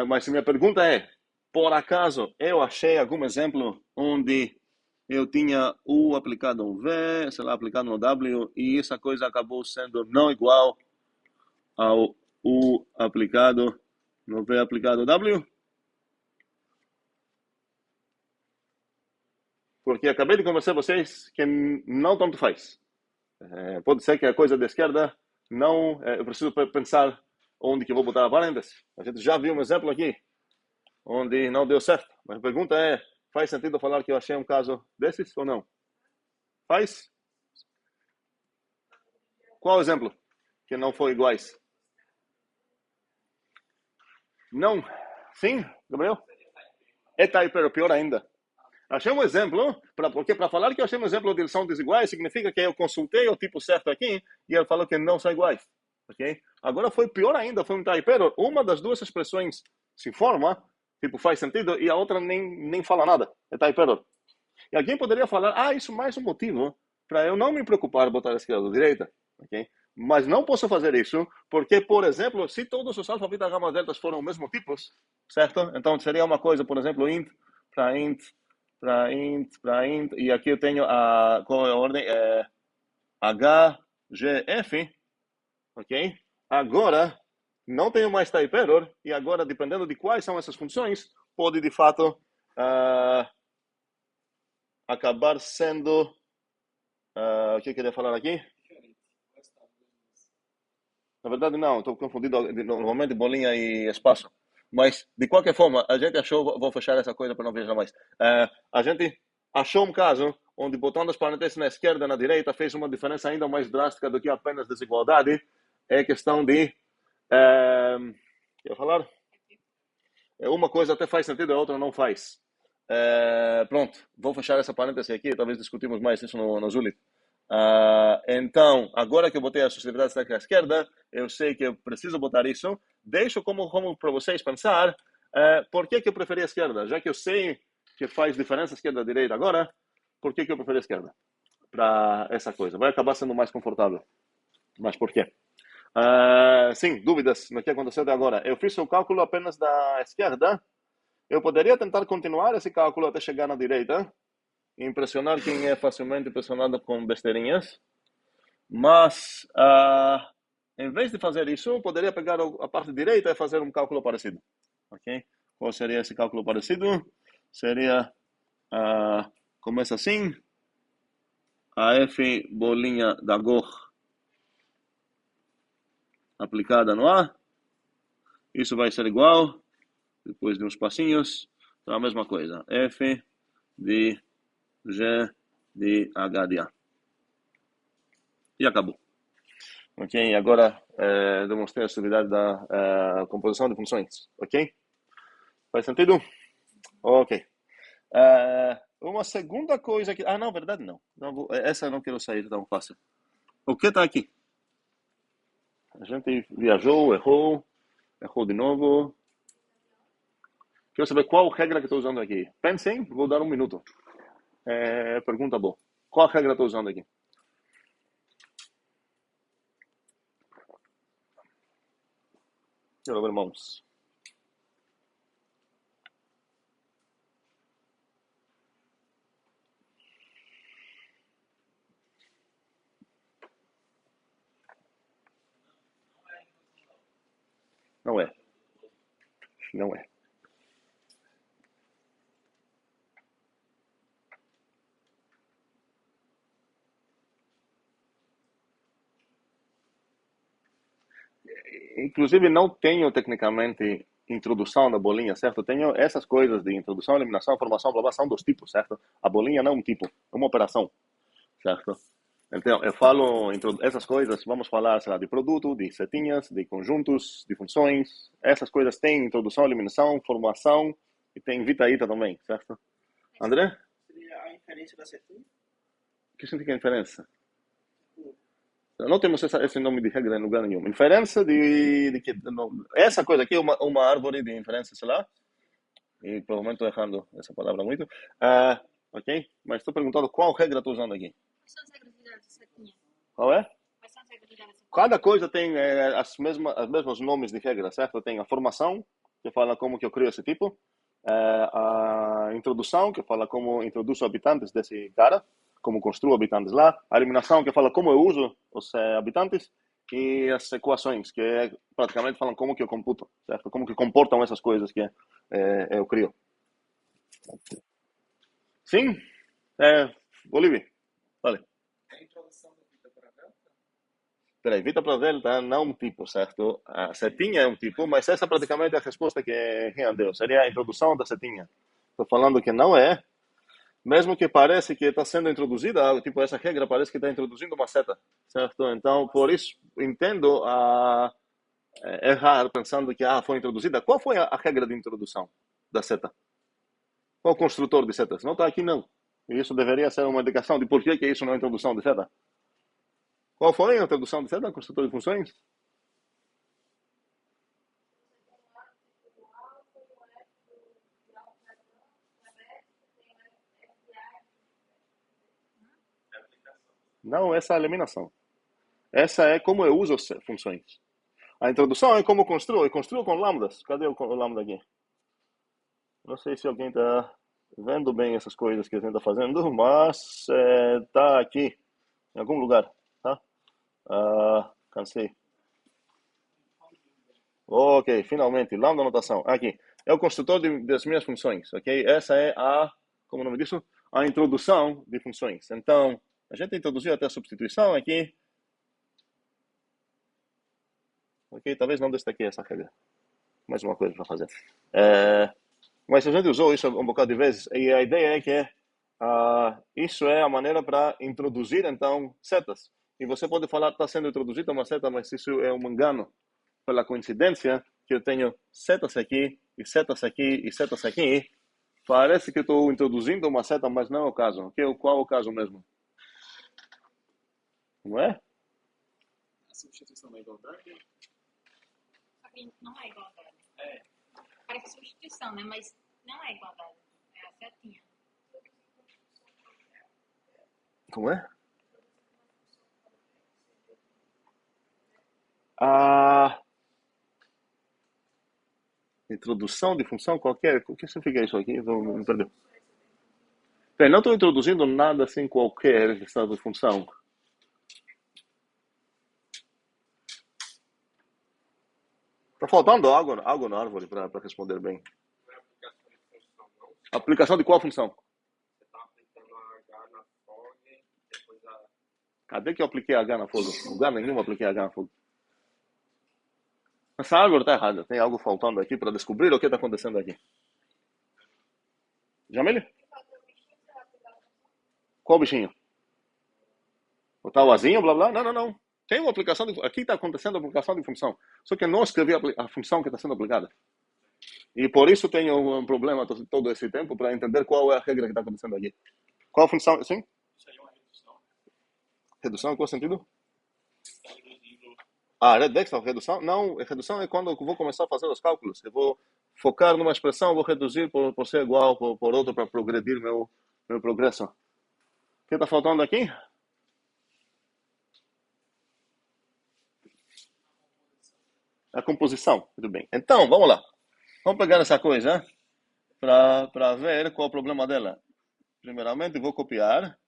mas a minha pergunta é, por acaso eu achei algum exemplo onde eu tinha U aplicado no V, sei lá, aplicado no W, e essa coisa acabou sendo não igual ao U aplicado no V aplicado no W? Porque acabei de conversar com vocês que não tanto faz. Pode ser que a coisa da esquerda não... eu preciso pensar onde que eu vou botar a parêntese. A gente já viu um exemplo aqui, onde não deu certo. Mas a pergunta é, faz sentido falar que eu achei um caso desses ou não? Faz? Qual o exemplo que não foi iguais? Não. Sim, Gabriel? É type, pior ainda. Achei um exemplo, porque para falar que eu achei um exemplo de eles são desiguais, significa que eu consultei o tipo certo aqui e ele falou que não são iguais. Okay? Agora foi pior ainda, foi um type error. Uma das duas expressões se forma, tipo, faz sentido, e a outra nem fala nada. É type error. E alguém poderia falar, isso é mais um motivo para eu não me preocupar em botar a esquerda ou a direita. Okay? Mas não posso fazer isso, porque, por exemplo, se todos os alfabetos gama deltas foram o mesmo tipo, certo? Então seria uma coisa, por exemplo, int para int, para int, para int, e aqui eu tenho qual é a ordem? H, G, F, ok? Agora, não tenho mais type error, e agora, dependendo de quais são essas funções, pode, de fato, acabar sendo... o que eu queria falar aqui? Na verdade, não, estou confundido normalmente bolinha e espaço. Mas, de qualquer forma, a gente achou, vou fechar essa coisa para não viajar mais. A gente achou um caso onde botando as parênteses na esquerda e na direita fez uma diferença ainda mais drástica do que apenas desigualdade. É questão de... quer falar? Uma coisa até faz sentido, a outra não faz. Pronto, vou fechar essa parêntese aqui, talvez discutimos mais isso no Zulit. Então, agora que eu botei a sociedade técnica à esquerda, eu sei que eu preciso botar isso. Deixo como para vocês pensar por que eu preferi a esquerda. Já que eu sei que faz diferença esquerda e direita agora, por que eu preferi a esquerda? Para essa coisa. Vai acabar sendo mais confortável. Mas por quê? Sim, dúvidas no que aconteceu até agora. Eu fiz o cálculo apenas da esquerda. Eu poderia tentar continuar esse cálculo até chegar na direita. Impressionar quem é facilmente impressionado com besteirinhas. Mas, em vez de fazer isso, eu poderia pegar a parte direita e fazer um cálculo parecido. Ok? Qual seria esse cálculo parecido? Seria, começa assim, a F bolinha da Gor aplicada no A. Isso vai ser igual, depois de uns passinhos, então a mesma coisa. F de G de H de A. E acabou. Ok? Agora demonstrei a utilidade da composição de funções. Ok? Faz sentido? Ok. Uma segunda coisa que... não, verdade não. Essa eu não quero sair tão fácil. O que está aqui? A gente viajou, errou de novo. Quero saber qual regra que estou usando aqui. Pensem, vou dar um minuto. Pergunta boa. Qual regra estou usando aqui? Quero ver mãos. Não é. Não é. Inclusive, não tenho tecnicamente introdução da bolinha, certo? Tenho essas coisas de introdução, eliminação, formação, blá, blá, são dos tipos, certo? A bolinha não é um tipo, é uma operação, certo? Então, eu falo essas coisas, vamos falar, sei lá, de produto, de setinhas, de conjuntos, de funções. Essas coisas têm introdução, eliminação, formação e tem vita-ita também, certo? André, Seria a inferência da setinha? o que significa inferência? Não temos esse nome de regra em lugar nenhum. Inferência de que... Não, essa coisa aqui é uma árvore de inferência, sei lá. E provavelmente estou errando essa palavra muito. Ok? Mas estou perguntando qual regra estou usando aqui. Quais são as regras da setinha? Qual é? Quais são as regras da setinha? Cada coisa tem os mesmos nomes de regra, certo? Tem a formação, que fala como que eu crio esse tipo. A introdução, que fala como introduzo habitantes desse cara, como construo habitantes lá. A eliminação, que fala como eu uso os habitantes. E as equações, que praticamente falam como que eu computo, certo? Como que comportam essas coisas que eu crio. Sim? Bolívia, vale. A introdução da vida para a delta? Peraí, Vita para delta não é um tipo, certo? A setinha é um tipo, mas essa praticamente é a resposta que Rian deu. Seria a introdução da setinha. Estou falando que não é, mesmo que parece que está sendo introduzida, tipo, essa regra parece que está introduzindo uma seta, certo? Então, por isso, entendo a errar pensando que foi introduzida. Qual foi a regra de introdução da seta? Qual o construtor de setas? Não está aqui, não. E isso deveria ser uma indicação de por que isso não é introdução de seta. Qual foi a introdução de seta? Construtor de funções? Não, essa é a eliminação. Essa é como eu uso as funções. A introdução é como eu construo. Eu construo com lambdas. Cadê o lambda aqui? Não sei se alguém está vendo bem essas coisas que a gente está fazendo, mas está aqui, em algum lugar. Tá? Cansei. Ok, finalmente. Lambda notação. Aqui. É o construtor das minhas funções. Ok? Essa é como o nome disso? A introdução de funções. Então, a gente introduziu até a substituição aqui. Ok, talvez não destaquei essa regra. Mais uma coisa para fazer. Mas a gente usou isso um bocado de vezes. E a ideia é que isso é a maneira para introduzir, então, setas. E você pode falar que está sendo introduzida uma seta, mas isso é um engano. Pela coincidência que eu tenho setas aqui, e setas aqui, e setas aqui. Parece que estou introduzindo uma seta, mas não é o caso. Qual é o caso mesmo? Não é? A substituição da igualdade? Só que não é igualdade. É. Parece substituição, né? Mas não é igualdade. É a setinha. Como é? A introdução de função qualquer. O que significa isso aqui? Me perdeu. Bem, não estou introduzindo nada assim qualquer estado de função. Está faltando algo na árvore para responder bem. Não é aplicação de função, não. Aplicação de qual função? Você está aplicando a H na fog, depois a... Cadê que eu apliquei H na fogo? Lugar nenhum eu apliquei H na fogo. Essa árvore está errada. Tem algo faltando aqui para descobrir o que está acontecendo aqui. Jamile? Qual bichinho? O tal azinho, blá blá? Não, não, não. Tem uma aplicação de... Aqui está acontecendo a aplicação de função. Só que eu não escrevi a função que está sendo aplicada. E por isso tenho um problema todo esse tempo para entender qual é a regra que está acontecendo aqui. Qual a função? Sim? Isso aí é uma redução. Redução em qual sentido? Está reduzindo... Redução? Não, redução é quando eu vou começar a fazer os cálculos. Eu vou focar numa expressão, vou reduzir por ser igual por outro para progredir meu progresso. O que está faltando aqui? A composição. Muito bem. Então, vamos lá. Vamos pegar essa coisa para ver qual é o problema dela. Primeiramente, vou copiar.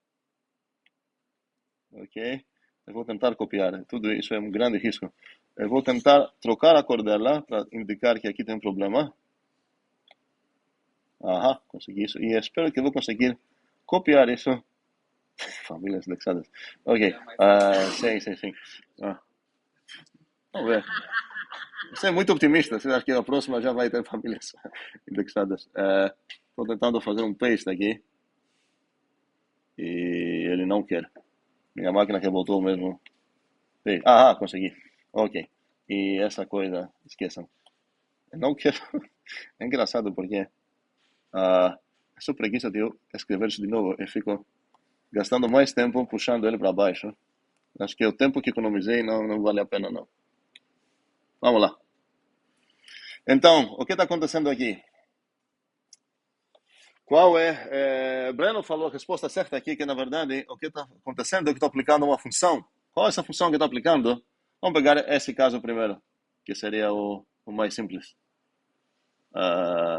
Ok? Eu vou tentar copiar. Tudo isso é um grande risco. Eu vou tentar trocar a cor dela para indicar que aqui tem um problema. Aham, consegui isso. E espero que eu vou conseguir copiar isso. Famílias indexadas. Ok. Sim. Vamos ver. Você é muito optimista. Você acha que a próxima já vai ter famílias indexadas? Estou tentando fazer um paste aqui. E ele não quer. Minha máquina revoltou mesmo. Consegui. Ok. E essa coisa, esqueçam. Eu não quero. É engraçado porque essa preguiça de eu escrever isso de novo, eu fico gastando mais tempo puxando ele para baixo. Acho que o tempo que economizei não vale a pena, não. Vamos lá. Então, o que está acontecendo aqui? Qual Breno falou a resposta certa aqui, que na verdade o que está acontecendo é que estou aplicando uma função. Qual é essa função que estou aplicando? Vamos pegar esse caso primeiro, que seria o mais simples.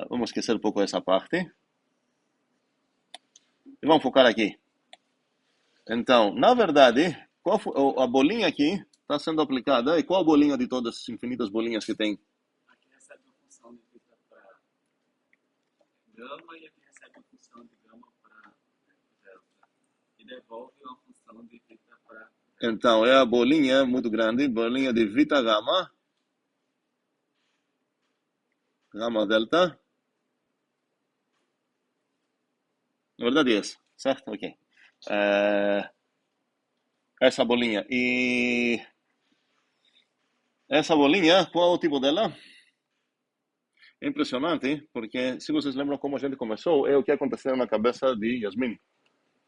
Vamos esquecer um pouco essa parte. E vamos focar aqui. Então, na verdade, a bolinha aqui está sendo aplicada. E qual a bolinha de todas as infinitas bolinhas que tem? Aqui recebe uma função de θ para gama e aqui recebe uma função de gama para delta. E devolve uma função de θ para... Então, é a bolinha muito grande, bolinha de β gama. Gama delta. Na verdade é essa, certo? Ok. Essa bolinha. E essa bolinha, qual é o tipo dela? É impressionante, porque se vocês lembram como a gente começou, é o que aconteceu na cabeça de Yasmin.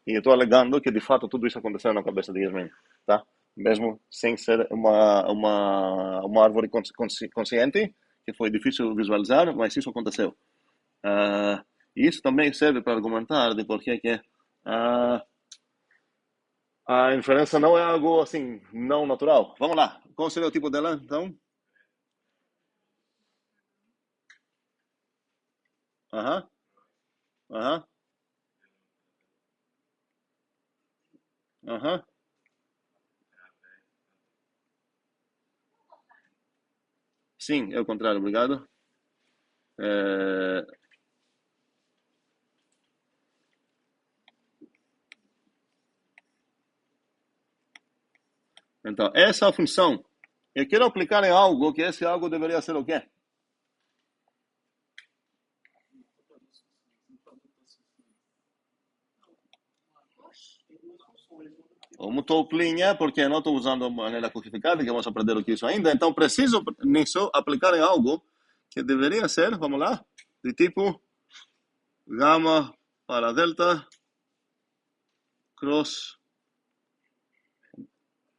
E eu estou alegando que, de fato, tudo isso aconteceu na cabeça de Yasmin, tá? Mesmo sem ser uma árvore consciente, que foi difícil visualizar, mas isso aconteceu. E isso também serve para argumentar de por que a inferência não é algo, assim, não natural. Vamos lá. Qual seria o tipo dela, então? Aham. Sim, é o contrário, obrigado. Então, essa função, eu quero aplicar em algo, que esse algo deveria ser o quê? O multiplinha, porque eu não estou usando a maneira codificada, que vamos aprender o que é isso ainda. Então, preciso nisso aplicar em algo que deveria ser, vamos lá, de tipo gama para delta cross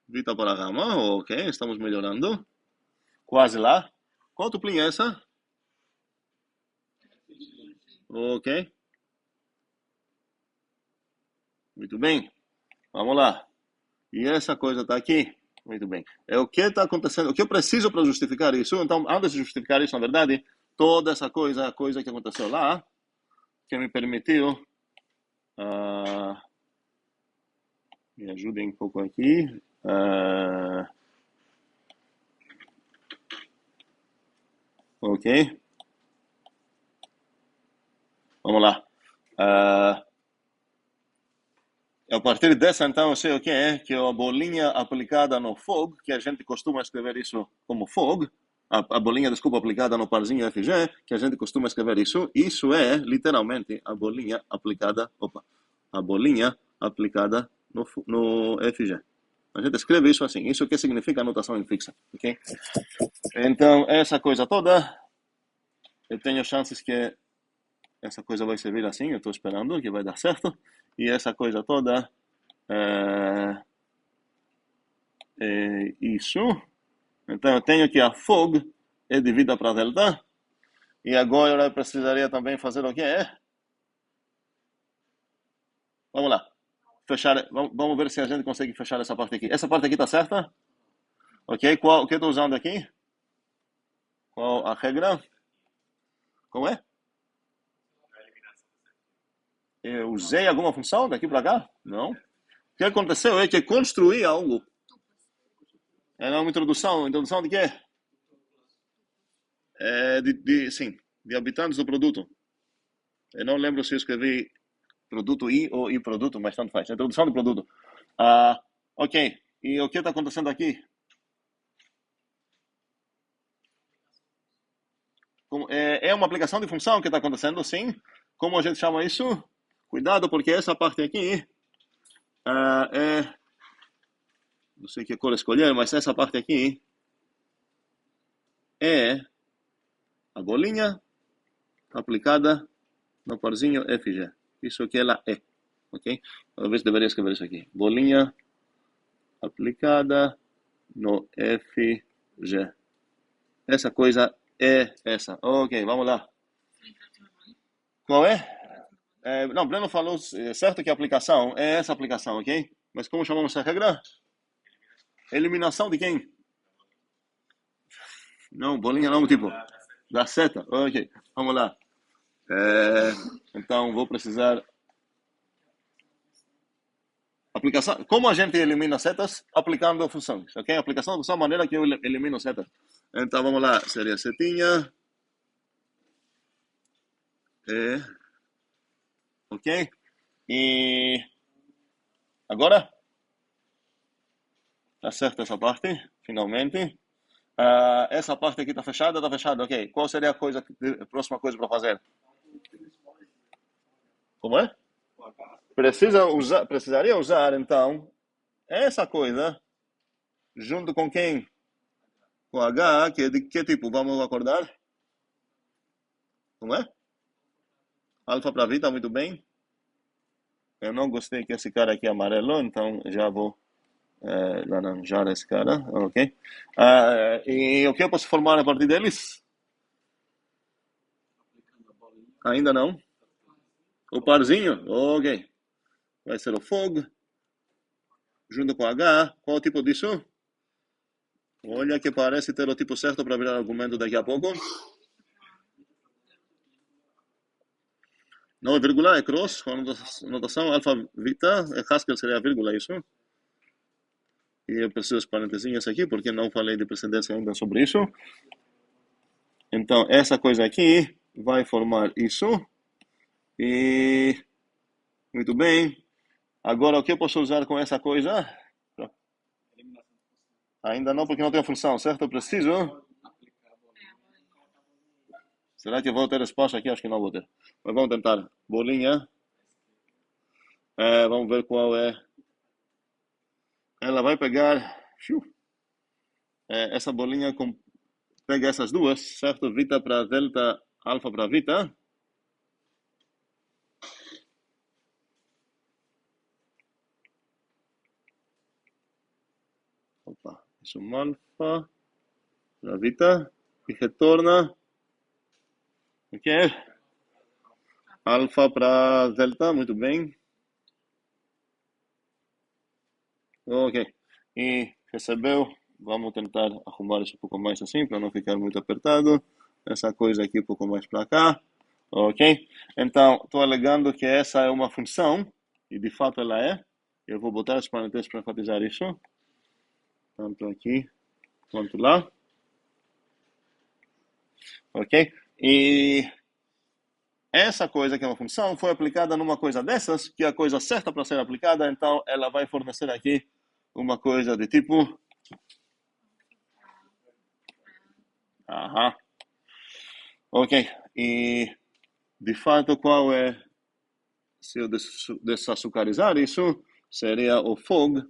β para gama. Ok, estamos melhorando. Quase lá. Qual tuplinha é essa? Ok. Muito bem. Vamos lá. E essa coisa está aqui. Muito bem. É o que está acontecendo. O que eu preciso para justificar isso? Então, antes de justificar isso, na verdade, toda essa coisa, a coisa que aconteceu lá, que me permitiu... me ajudem um pouco aqui. Ok. Vamos lá. A partir dessa, então, eu sei o que é, que é a bolinha aplicada no FOG, que a gente costuma escrever isso como FOG, a bolinha, desculpa, aplicada no parzinho FG, que a gente costuma escrever isso é, literalmente, a bolinha aplicada no FG. A gente escreve isso assim, isso que significa anotação fixa, ok? Então, essa coisa toda, eu tenho chances que essa coisa vai servir assim, eu estou esperando que vai dar certo, e essa coisa toda... isso. Então eu tenho que a fog é devida para delta. E agora eu precisaria também fazer o que é? Vamos lá. Fechar, vamos ver se a gente consegue fechar essa parte aqui. Essa parte aqui está certa? Ok, o que eu estou usando aqui? Qual a regra? Como é? Eu usei alguma função daqui para cá? Não. O que aconteceu é que construí algo. Era uma introdução. Introdução de quê? Sim, de habitantes do produto. Eu não lembro se eu escrevi produto I ou I produto, mas tanto faz. Introdução do produto. Ok. E o que está acontecendo aqui? É uma aplicação de função que está acontecendo, sim. Como a gente chama isso? Cuidado, porque essa parte aqui não sei que cor escolher, mas essa parte aqui é a bolinha aplicada no parzinho FG. Isso que ela é, ok? Talvez deveria escrever isso aqui. Bolinha aplicada no FG. Essa coisa é essa. Ok, vamos lá. Qual é? Não, Breno falou certo que a aplicação é essa aplicação, ok? Mas como chamamos essa regra? Eliminação de quem? Não, bolinha não, tipo, da seta. Ok, vamos lá. Então, vou precisar... Aplicação. Como a gente elimina setas? Aplicando funções, ok? Aplicação da função é a maneira que eu elimino setas. Então, vamos lá. Seria setinha. Ok? E... Agora? Tá certo essa parte, finalmente. Essa parte aqui tá fechada, ok. Qual seria a próxima coisa para fazer? Como é? Precisaria usar, então, essa coisa, junto com quem? Com H, que é de que tipo? Vamos acordar? Como é? Alfa para Vita, muito bem. Eu não gostei que esse cara aqui é amarelo, então já vou laranjar esse cara, ok? E o que eu posso formar a partir deles? Aplicando a bolinha. Ainda não. O parzinho? Ok. Vai ser o fog, junto com H. Qual o tipo disso? Olha que parece ter o tipo certo para virar argumento daqui a pouco. Não é vírgula, é cross, com a notação alfa vita, Haskell seria vírgula, isso? E eu preciso as parentesinhas aqui, porque não falei de precedência ainda sobre isso. Então, essa coisa aqui vai formar isso. E... Muito bem. Agora, o que eu posso usar com essa coisa? Eliminação de função. Ainda não, porque não tem função, certo? Eu preciso... Aplicar a bolinha. Será que eu vou ter espaço aqui? Acho que não vou ter. Mas vamos tentar. Bolinha. Vamos ver qual é. Ela vai pegar... essa bolinha pega essas duas, certo? Vita para delta, alfa para vita. Opa, isso é um alfa para vita e retorna. O que é? Alfa para delta, muito bem. Ok. E recebeu. Vamos tentar arrumar isso um pouco mais assim, para não ficar muito apertado. Essa coisa aqui um pouco mais para cá. Ok? Então, estou alegando que essa é uma função, e de fato ela é. Eu vou botar os parênteses para enfatizar isso. Tanto aqui quanto lá. Ok? E essa coisa que é uma função foi aplicada numa coisa dessas, que é a coisa certa para ser aplicada, então ela vai fornecer aqui uma coisa de tipo... Aham. Ok. E de fato qual é... Se eu desaçucarizar isso, seria o fog,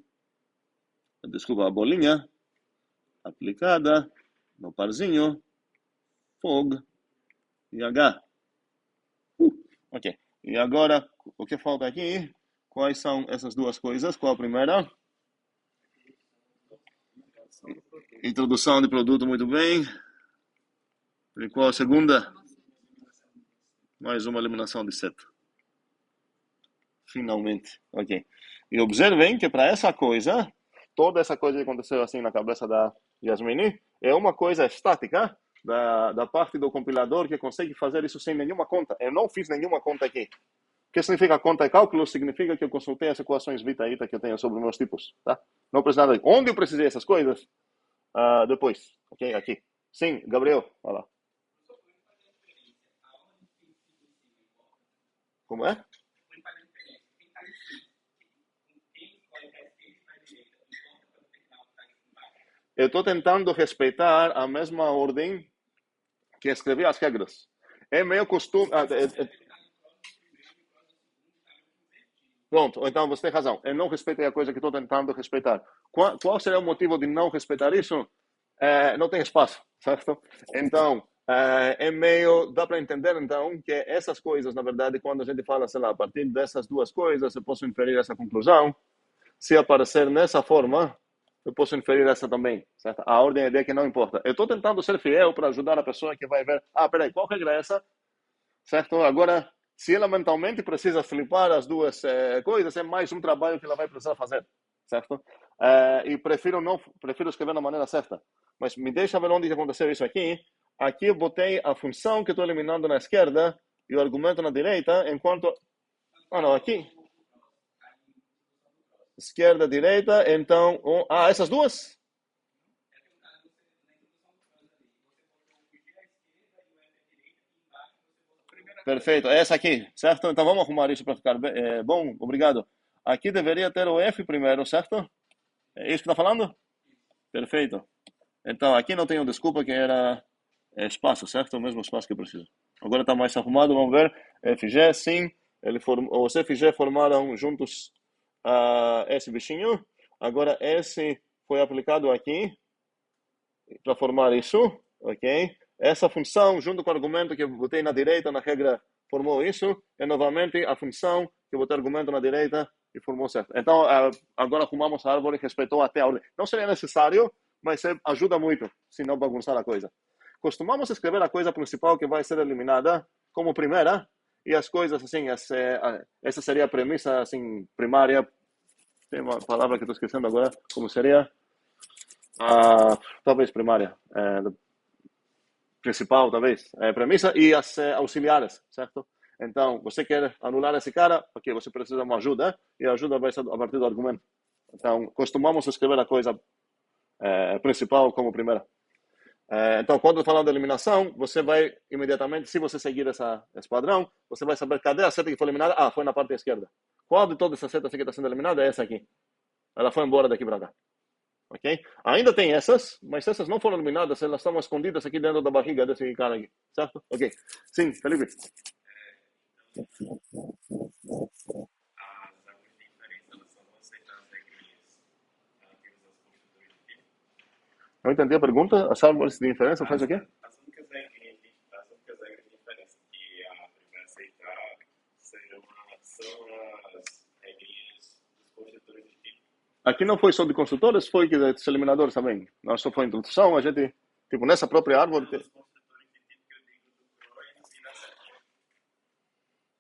desculpa, a bolinha aplicada no parzinho, fog e H. Ok. E agora, o que falta aqui? Quais são essas duas coisas? Qual a primeira? Introdução de produto, muito bem. E qual a segunda? Mais uma eliminação de seta. Finalmente. Ok. E observem que para essa coisa, toda essa coisa que aconteceu assim na cabeça da Yasmini, é uma coisa estática da parte do compilador que consegue fazer isso sem nenhuma conta. Eu não fiz nenhuma conta aqui. O que significa conta e cálculo? Significa que eu consultei as equações Vita e Ita que eu tenho sobre meus tipos, tá? Não preciso nada. Onde eu precisei essas coisas? depois. Ok? Aqui. Sim, Gabriel. Olha lá. Como é? Eu estou tentando respeitar a mesma ordem que escrevi as regras. É meio costume. Pronto, então você tem razão. Eu não respeitei a coisa que estou tentando respeitar. Qual seria o motivo de não respeitar isso? Não tem espaço, certo? Então, é meio. Dá para entender, então, que essas coisas, na verdade, quando a gente fala, sei lá, a partir dessas duas coisas, eu posso inferir essa conclusão. Se aparecer nessa forma, eu posso inferir essa também, certo? A ordem é de que não importa. Eu estou tentando ser fiel para ajudar a pessoa que vai ver. Peraí, qual regra é essa? Certo? Agora, se ela mentalmente precisa flipar as duas coisas, é mais um trabalho que ela vai precisar fazer, certo? E prefiro escrever da maneira certa. Mas me deixa ver onde aconteceu isso aqui. Aqui eu botei a função que estou eliminando na esquerda e o argumento na direita, enquanto... não, aqui. Esquerda, direita, então... essas duas? Perfeito, é essa aqui, certo? Então vamos arrumar isso para ficar bom, obrigado. Aqui deveria ter o F primeiro, certo? É isso que está falando? Perfeito. Então aqui não tenho desculpa que era espaço, certo? O mesmo espaço que eu preciso. Agora está mais arrumado, vamos ver. FG, sim. Os FG formaram juntos esse bichinho. Agora esse foi aplicado aqui para formar isso, ok? Essa função, junto com o argumento que eu botei na direita, na regra, formou isso. E novamente a função que eu botei argumento na direita e formou certo. Então, agora arrumamos a árvore e respeitou até a ordem. Não seria necessário, mas ajuda muito, se não bagunçar a coisa. Costumamos escrever a coisa principal que vai ser eliminada como primeira, e as coisas, assim, essa seria a premissa, assim, primária. Tem uma palavra que estou esquecendo agora, como seria? Talvez primária. Principal, talvez, premissa, e as auxiliares, certo? Então, você quer anular esse cara, ok, você precisa de uma ajuda, e a ajuda vai ser a partir do argumento. Então, costumamos escrever a coisa principal como primeira. Então, quando falando de eliminação, você vai imediatamente, se você seguir esse padrão, você vai saber cadê a seta que foi eliminada. Foi na parte esquerda. Qual de todas essas setas que está sendo eliminada é essa aqui? Ela foi embora daqui para cá. Ok? Ainda tem essas, mas essas não foram eliminadas, elas estão escondidas aqui dentro da barriga desse cara aqui, certo? Ok. Sim, Felipe. As árvores de inferência, elas só vão aceitar as regrinhas relativas aos construtores de tipo. Não entendi a pergunta. As árvores de inferência faz o quê? As únicas regras de inferência que a árvore vai aceitar são as regrinhas dos construtores de tipo. Aqui não foi só de construtores, foi que dos eliminadores também. Não só foi introdução, a gente, tipo, nessa própria árvore... Os construtores de tipo que eu digo do Groynes e da Sequoia.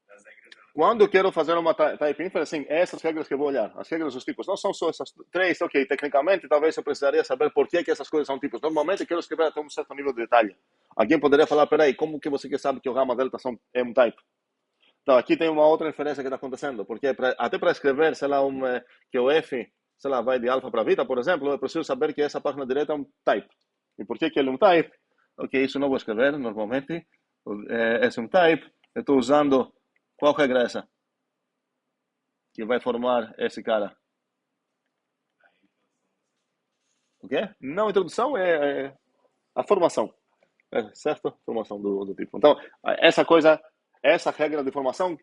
Das regras Quando eu quero fazer uma type inference, assim, essas regras que eu vou olhar, as regras dos tipos, não são só essas três, ok, tecnicamente talvez eu precisaria saber por que essas coisas são tipos. Normalmente eu quero escrever até um certo nível de detalhe. Alguém poderia falar, peraí, como que você sabe que o gama delta é um type? Então, aqui tem uma outra inferência que está acontecendo, porque até para escrever, sei lá, que o F, sei lá, vai de alfa para beta, por exemplo, eu preciso saber que essa página direita é um type. E por que ele é um type? Ok, isso não vou escrever normalmente. Esse é um type. Eu estou usando... Qual regra é essa? Que vai formar esse cara? O quê? Não, a introdução é a formação. Certo? Formação do tipo. Então, essa regra de formação,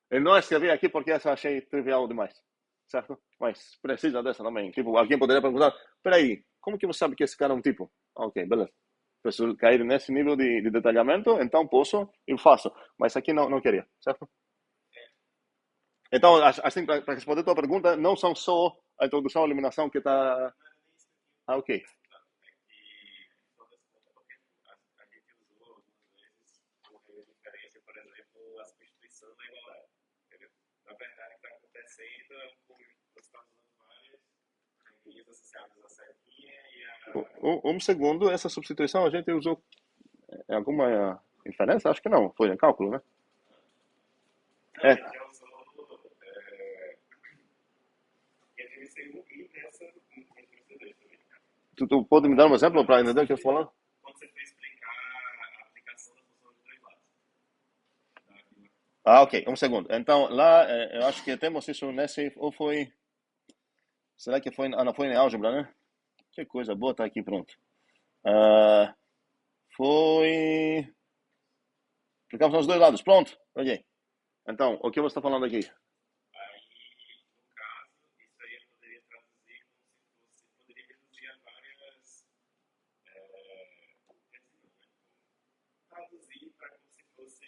eu não escrevi aqui porque essa eu achei trivial demais. Certo? Mas precisa dessa também. Tipo, alguém poderia perguntar, peraí, como que você sabe que esse cara é um tipo? Ok, beleza. Preciso cair nesse nível de detalhamento, então posso e faço. Mas aqui não queria, certo? Então, assim, para responder a tua pergunta, não são só a introdução e a eliminação que está... ok. Por exemplo, a substituição da igualdade. Entendeu? Na verdade, o que está acontecendo é você está usando várias regrinhas associadas à setinha e a. Um segundo, essa substituição a gente usou em alguma inferência? Acho que não, foi em cálculo, né? A gente já usou entre o segundo e nessa precedente também. Tu pode me dar um exemplo para entender o que eu estou falando? Quando você foi explicar a aplicação da função de dois lados. Ah, ok. Um segundo. Então, lá, eu acho que temos isso nesse, ou foi... Será que foi... Ah, não, foi em álgebra, né? Que coisa boa, tá aqui, pronto. Ah, foi... Aplicamos nos dois lados, pronto. Ok. Então, o que você está falando aqui? Aí, no caso, isso aí eu poderia traduzir como se fosse, poderia reduzir a várias, traduzir para como se fosse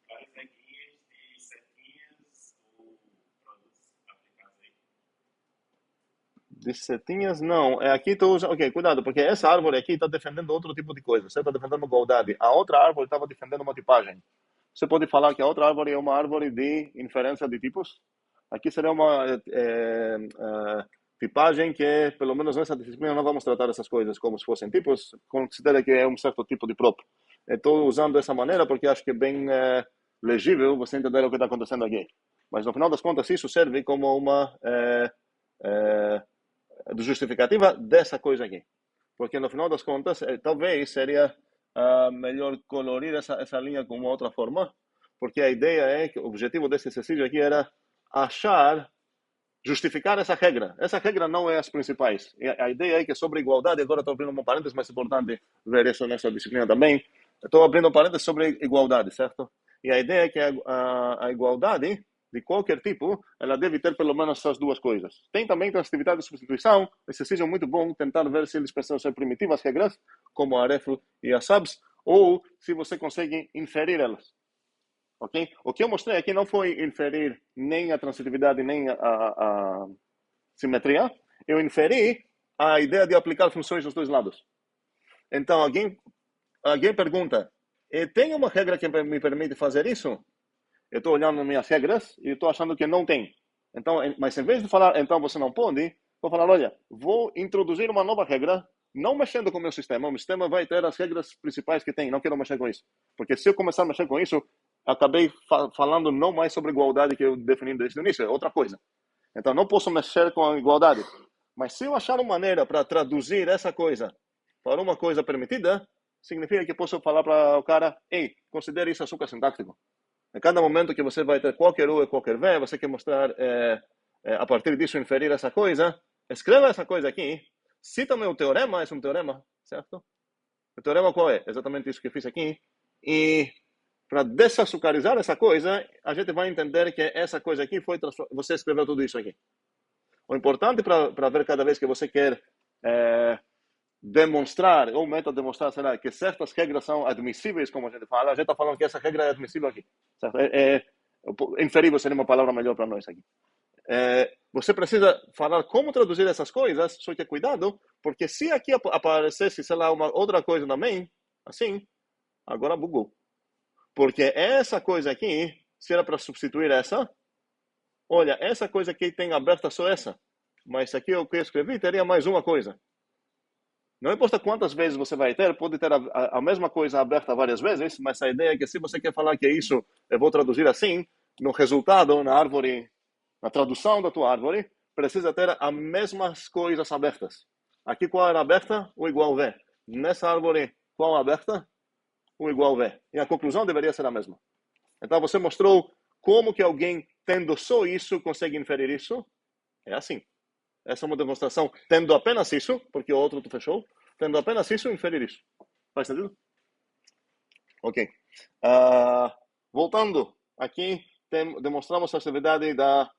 várias regrinhas de setinhas ou produtos aplicados aí. De setinhas, não. É aqui tu usa... Ok, cuidado, porque essa árvore aqui está defendendo outro tipo de coisa. Você está defendendo igualdade. A outra árvore estava defendendo uma tipagem. Você pode falar que a outra árvore é uma árvore de inferência de tipos. Aqui seria uma tipagem que, pelo menos nessa disciplina, não vamos tratar essas coisas como se fossem tipos. Considera que é um certo tipo de prop. Estou usando dessa maneira porque acho que é bem legível você entender o que está acontecendo aqui. Mas, no final das contas, isso serve como uma justificativa dessa coisa aqui. Porque, no final das contas, talvez seria melhor colorir essa linha com uma outra forma, porque a ideia é que o objetivo desse exercício aqui era achar, justificar essa regra. Essa regra não é as principais. E a ideia é que sobre igualdade, agora estou abrindo um parênteses, mas é importante ver isso nessa disciplina também. Estou abrindo um parênteses sobre igualdade, certo? E a ideia é que a igualdade de qualquer tipo, ela deve ter pelo menos essas duas coisas. Tem também transitividade de substituição, exercício muito bom, tentar ver se eles precisam ser primitivas regras, como a REFLO e a SABS, ou se você consegue inferir elas. Ok? O que eu mostrei aqui não foi inferir nem a transitividade nem a simetria. Eu inferi a ideia de aplicar funções nos dois lados. Então, alguém pergunta, tem uma regra que me permite fazer isso? Eu estou olhando minhas regras e estou achando que não tem. Então, mas em vez de falar, então você não pode, vou falar, olha, vou introduzir uma nova regra, não mexendo com o meu sistema vai ter as regras principais que tem, não quero mexer com isso. Porque se eu começar a mexer com isso, acabei falando não mais sobre igualdade que eu defini desde o início, é outra coisa. Então, não posso mexer com a igualdade. Mas se eu achar uma maneira para traduzir essa coisa para uma coisa permitida, significa que posso falar para o cara, ei, considere isso açúcar sintático. Em cada momento que você vai ter qualquer U e qualquer V, você quer mostrar, a partir disso, inferir essa coisa, escreva essa coisa aqui, cita meu teorema, é um teorema, certo? O teorema qual é? Exatamente isso que eu fiz aqui. E para desaçucarizar essa coisa, a gente vai entender que essa coisa aqui foi você escreveu tudo isso aqui. O importante para ver cada vez que você quer demonstrar, ou meta-demonstrar, será que certas regras são admissíveis, como a gente está falando que essa regra é admissível aqui. Certo? Inferível seria uma palavra melhor para nós aqui. Você precisa falar como traduzir essas coisas, só que cuidado, porque se aqui aparecesse, sei lá, uma outra coisa também, assim, agora bugou. Porque essa coisa aqui, se era para substituir essa, olha, essa coisa aqui tem aberta só essa, mas aqui o que eu escrevi teria mais uma coisa. Não importa quantas vezes você vai ter, pode ter a mesma coisa aberta várias vezes, mas a ideia é que se você quer falar que isso, eu vou traduzir assim, no resultado, na árvore, na tradução da tua árvore, precisa ter as mesmas coisas abertas. Aqui qual era aberta? O igual V. Nessa árvore, qual aberta? O igual V. E a conclusão deveria ser a mesma. Então você mostrou como que alguém, tendo só isso, consegue inferir isso. É assim. Essa é uma demonstração tendo apenas isso, porque o outro tu fechou, tendo apenas isso, inferir isso. Faz sentido? Ok. Voltando aqui, demonstramos a atividade da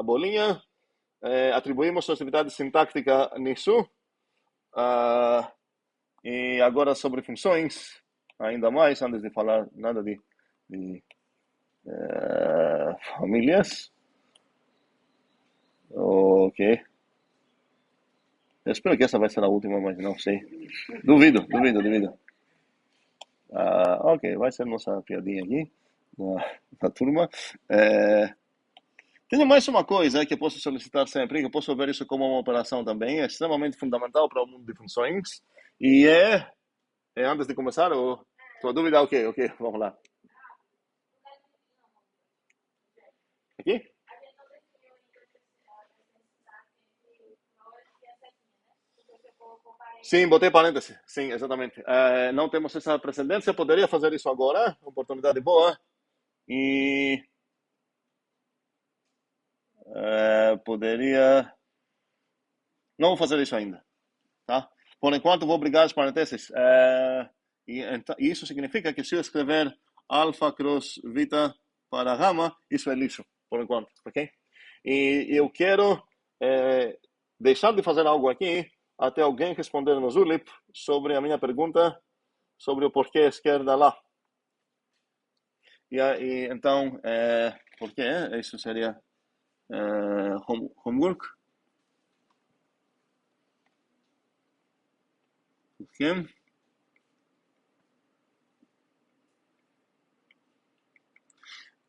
bolinha, atribuímos a atividade sintática nisso, e agora sobre funções, ainda mais, antes de falar nada de famílias. Ok. Eu espero que essa vai ser a última, mas não sei. Duvido. Ok, vai ser nossa piadinha aqui na turma. Tenho mais uma coisa que eu posso solicitar sempre, que eu posso ver isso como uma operação também, é extremamente fundamental para o mundo de funções. E antes de começar, tua dúvida, ok, vamos lá. Aqui? Sim, botei parêntese. Sim, exatamente. Não temos essa precedência, poderia fazer isso agora, oportunidade boa. E poderia... Não vou fazer isso ainda, tá? Por enquanto, vou obrigar os parênteses. E isso significa que se eu escrever alfa cross vita para gama, isso é lixo, por enquanto, ok? E eu quero deixar de fazer algo aqui até alguém responder no Zulip sobre a minha pergunta sobre o porquê esquerda lá. E então, porquê? Isso seria homework. Okay.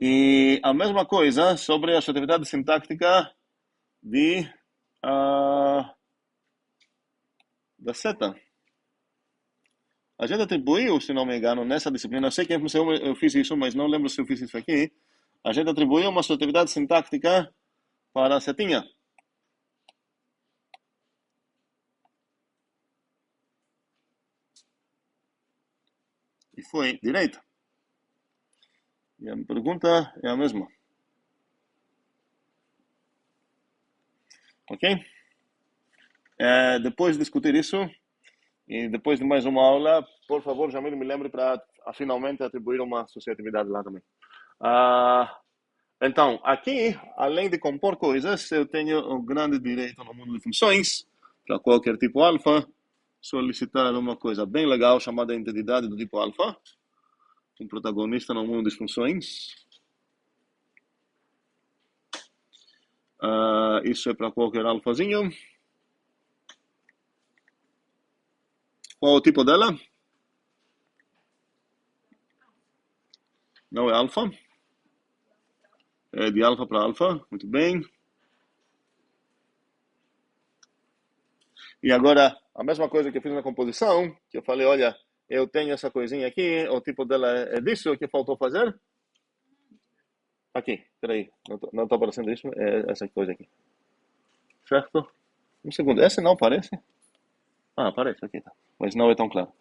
E a mesma coisa sobre a atividade sintática da seta. A gente atribuiu, se não me engano, nessa disciplina, eu sei que eu fiz isso, mas não lembro se eu fiz isso aqui. A gente atribuiu uma atividade sintática para a setinha. E foi direita. E a pergunta é a mesma. Ok? Depois de discutir isso, e depois de mais uma aula, por favor, Jamil, me lembre para finalmente atribuir uma associatividade lá também. Então, aqui, além de compor coisas, eu tenho o grande direito no mundo de funções, para qualquer tipo alfa, solicitar uma coisa bem legal chamada entidade do tipo alfa, um protagonista no mundo de funções. Isso é para qualquer alfazinho. Qual é o tipo dela? Não é alfa. É de alfa para alfa, muito bem. E agora, a mesma coisa que eu fiz na composição, que eu falei, olha, eu tenho essa coisinha aqui, o tipo dela é disso, o que faltou fazer? Aqui, peraí, não está aparecendo isso, é essa coisa aqui. Certo? Um segundo, esse não aparece? Aparece, aqui tá. Mas não é tão claro.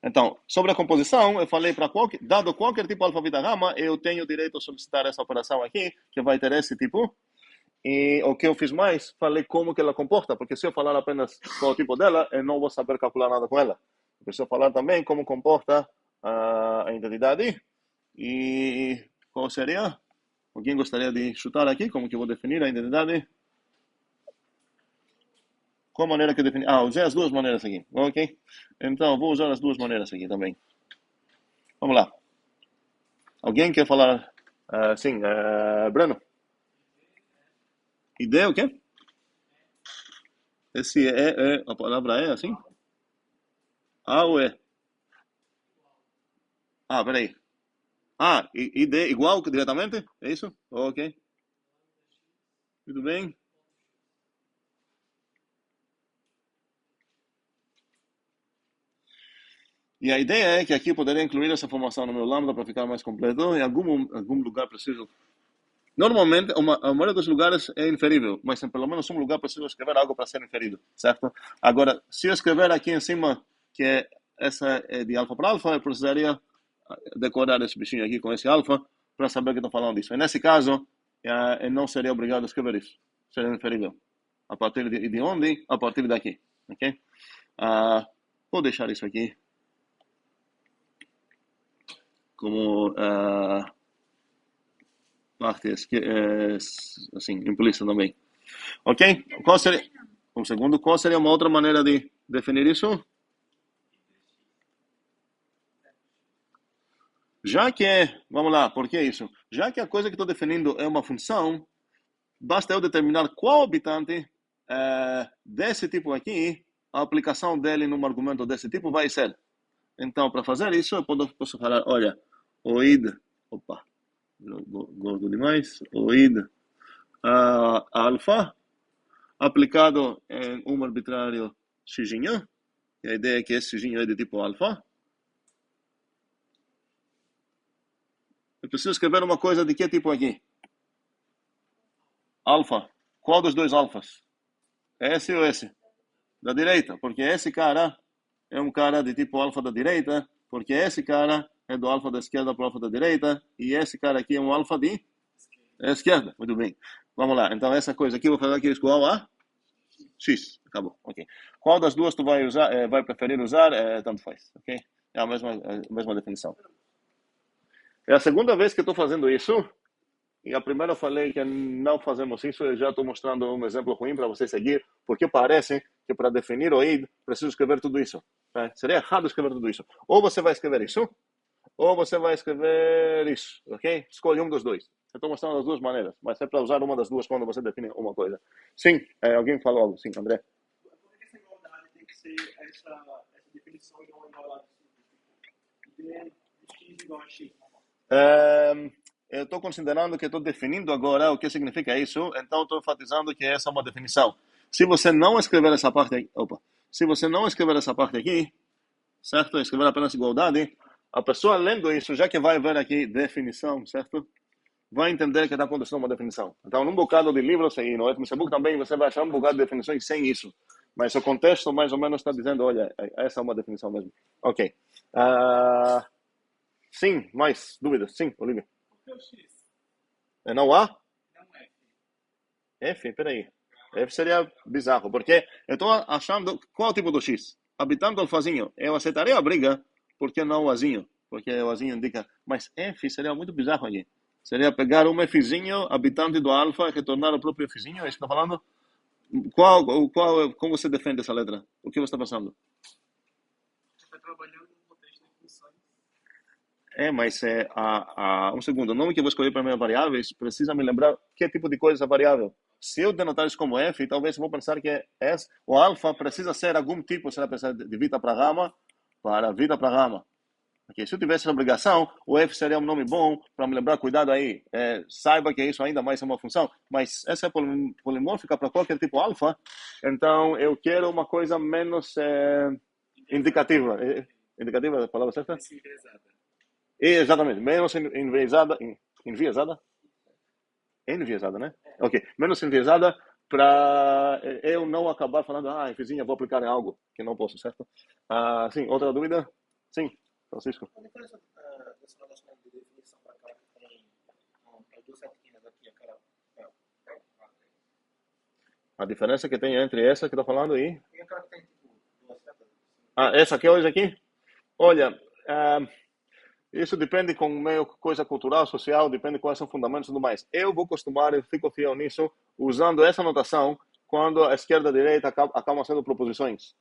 Então, sobre a composição, eu falei para dado qualquer tipo alfa, beta, gama, eu tenho direito a solicitar essa operação aqui, que vai ter esse tipo. E o que eu fiz mais, falei como que ela comporta, porque se eu falar apenas qual é o tipo dela, eu não vou saber calcular nada com ela. Eu preciso falar também como comporta a identidade. E qual seria? Alguém gostaria de chutar aqui como que eu vou definir a identidade? Qual maneira que eu defini? Usei as duas maneiras aqui. Ok? Então, vou usar as duas maneiras aqui também. Vamos lá. Alguém quer falar? Sim, Breno. Ideia o quê? Esse a palavra é assim? Ou é? Peraí. ID igual diretamente? É isso? Ok. Tudo bem. E a ideia é que aqui eu poderia incluir essa informação no meu lambda para ficar mais completo. Em algum lugar preciso. Normalmente, a maioria dos lugares é inferível, mas em pelo menos um lugar preciso escrever algo para ser inferido, certo? Agora, se eu escrever aqui em cima que essa é de alfa para alfa, eu precisaria decorar esse bichinho aqui com esse alfa para saber que estou falando disso. E nesse caso, eu não seria obrigado a escrever isso. Seria inferível. A partir de onde? A partir daqui. Ok? Vou deixar isso aqui como parte assim, implícita também. Ok? Qual seria, um segundo, qual seria uma outra maneira de definir isso? Já que vamos lá, por que isso? Já que a coisa que estou definindo é uma função, basta eu determinar qual habitante desse tipo aqui, a aplicação dele num argumento desse tipo vai ser. Então, para fazer isso, eu posso falar, olha, o id, opa, gordo demais, o id alfa, aplicado em um arbitrário x, e a ideia é que esse x é de tipo alfa. Eu preciso escrever uma coisa de que tipo aqui? Alfa. Qual dos dois alfas? Esse ou esse? da direita, porque esse cara é um cara de tipo alfa da direita, porque esse cara é do alfa da esquerda para o alfa da direita, e esse cara aqui é um alfa de esquerda. Muito bem. Vamos lá. Então, essa coisa aqui, eu vou falar que é igual a X. Acabou. Ok. Qual das duas tu vai usar, vai preferir usar? Tanto faz. Ok? É a mesma definição. É a segunda vez que eu estou fazendo isso. E a primeira eu falei que não fazemos isso. Eu já estou mostrando um exemplo ruim para você seguir. Porque parece que para definir o id, preciso escrever tudo isso. Tá? Seria errado escrever tudo isso. Ou você vai escrever isso, ou você vai escrever isso. Ok? Escolhe um dos dois. Eu estou mostrando as duas maneiras. Mas é para usar uma das duas quando você define uma coisa. Sim, alguém falou algo. Sim, André. Por que essa igualdade tem que ser essa definição igual a de x igual a x? Eu estou considerando que estou definindo agora o que significa isso, então estou enfatizando que essa é uma definição. Se você não escrever essa parte aqui, se você não escrever essa parte aqui, certo? Escrever apenas igualdade, a pessoa lendo isso, já que vai ver aqui definição, certo? Vai entender que está acontecendo uma definição. Então, num bocado de livros e no FMCBook também você vai achar um bocado de definições sem isso. Mas o contexto mais ou menos está dizendo, olha, essa é uma definição mesmo. Ok. Sim, mais dúvidas? Sim, Olivia. Por que o x? Não há? Não f. F, peraí. F seria bizarro, porque eu estou achando... Qual é o tipo do X? Habitando alfazinho. Eu aceitaria a briga, porque não o azinho? Porque o azinho indica... Mas F seria muito bizarro aqui. Seria pegar um Fzinho, habitante do alfa, e retornar o próprio Fzinho? É isso que está falando? Como você defende essa letra? O que você está pensando? Você está trabalhando no contexto de funções. Mas um segundo. O nome que eu vou escolher para minhas variáveis precisa me lembrar que tipo de coisa é essa variável. Se eu denotar isso como f, talvez eu vou pensar que o alfa precisa ser algum tipo, será pensar de vida para gama, para vida para gama. Okay. Se eu tivesse essa obrigação, o f seria um nome bom para me lembrar, cuidado aí, saiba que isso ainda mais é uma função, mas essa é polimórfica para qualquer tipo alfa, então eu quero uma coisa menos indicativa. Indicativa é a palavra certa? Enviesada. Exatamente, menos enviesada, enviesada, né? Ok, menos enviesada para eu não acabar falando, Fzinha, vou aplicar em algo que não posso, certo? Sim, outra dúvida? Sim, Francisco. Qual a diferença dessa relação de definição para aquela que tem as duas setinhas aqui, aquela... A diferença que tem entre essa que está falando aí? E aquela que tem, tipo, duas setas? Essa aqui hoje aqui? Olha, isso depende com meio coisa cultural, social, depende quais são os fundamentos e tudo mais. Eu fico fiel nisso, usando essa notação quando a esquerda e a direita acabam sendo proposições.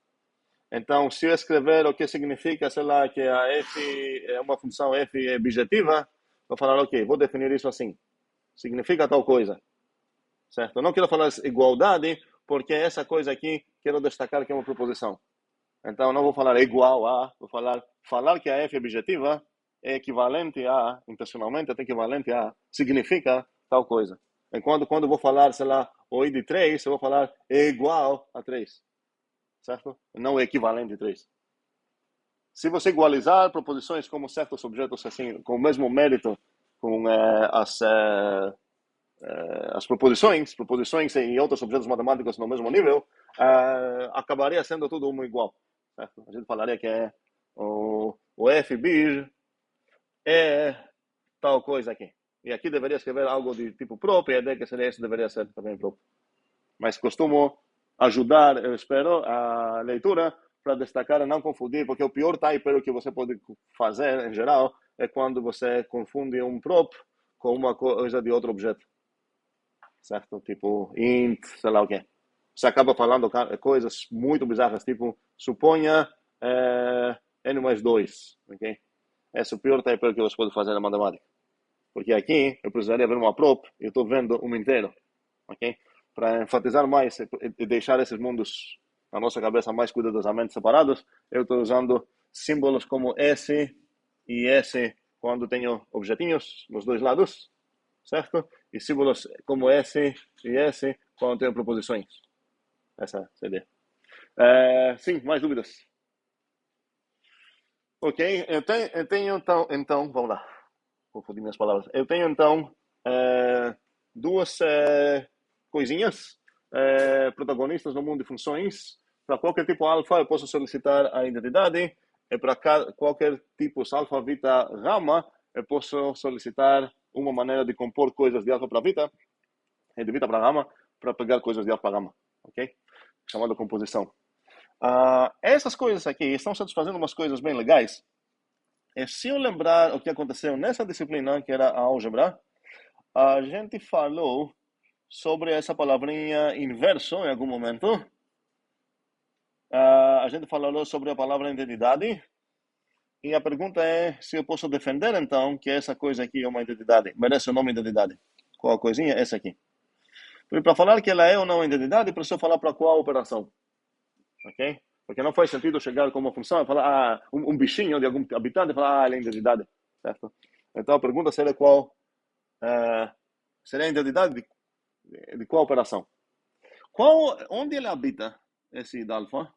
Então, se eu escrever o que significa, sei lá, que a f é uma função f é objetiva, vou falar, ok, vou definir isso assim. Significa tal coisa. Certo? Eu não quero falar igualdade, porque essa coisa aqui, quero destacar que é uma proposição. Então, não vou falar igual a, vou falar que a f é objetiva é equivalente a, intencionalmente, é equivalente a, significa tal coisa. Enquanto quando eu vou falar, sei lá, o I de 3, eu vou falar é igual a 3. Certo? Não é equivalente a 3. Se você igualizar proposições como certos objetos assim, com o mesmo mérito, com as proposições e outros objetos matemáticos no mesmo nível, acabaria sendo tudo um igual. Certo? A gente falaria que o f bir é tal coisa aqui. E aqui deveria escrever algo de tipo próprio, e a ideia que seria isso deveria ser também próprio. Mas costumo ajudar, eu espero, a leitura para destacar e não confundir, porque o pior typo que você pode fazer, em geral, é quando você confunde um prop com uma coisa de outro objeto. Certo? Tipo, int, sei lá o quê. Você acaba falando coisas muito bizarras, tipo, suponha n mais 2, ok? Esse é o pior typo que você pode fazer na matemática. Porque aqui eu precisaria ver uma prop e eu estou vendo um inteiro, ok? Para enfatizar mais e deixar esses mundos na nossa cabeça mais cuidadosamente separados, eu estou usando símbolos como S e S quando tenho objetinhos nos dois lados, certo? E símbolos como S e S quando tenho proposições. Essa é a ideia. Sim, mais dúvidas? Ok, eu tenho então, vamos lá. Confundi minhas palavras. Eu tenho então duas coisinhas protagonistas no mundo de funções. para qualquer tipo alfa, eu posso solicitar a identidade, e para qualquer tipo alfa, beta, gama, eu posso solicitar uma maneira de compor coisas de alfa para beta, e de beta para gama, para pegar coisas de alfa para gama, ok? Chamada composição. Essas coisas aqui estão satisfazendo umas coisas bem legais. E se eu lembrar o que aconteceu nessa disciplina, que era a álgebra, a gente falou sobre essa palavrinha inverso em algum momento. A gente falou sobre a palavra identidade. E a pergunta é se eu posso defender, então, que essa coisa aqui é uma identidade, merece o nome identidade. Qual a coisinha? Essa aqui. Para falar que ela é ou não uma identidade, preciso falar para qual operação. Ok? Porque não faz sentido chegar com uma função e falar, um bichinho de algum habitante e falar, ela é identidade. Certo? Então a pergunta seria qual, seria a identidade de qual operação? Onde ele habita, esse alfa?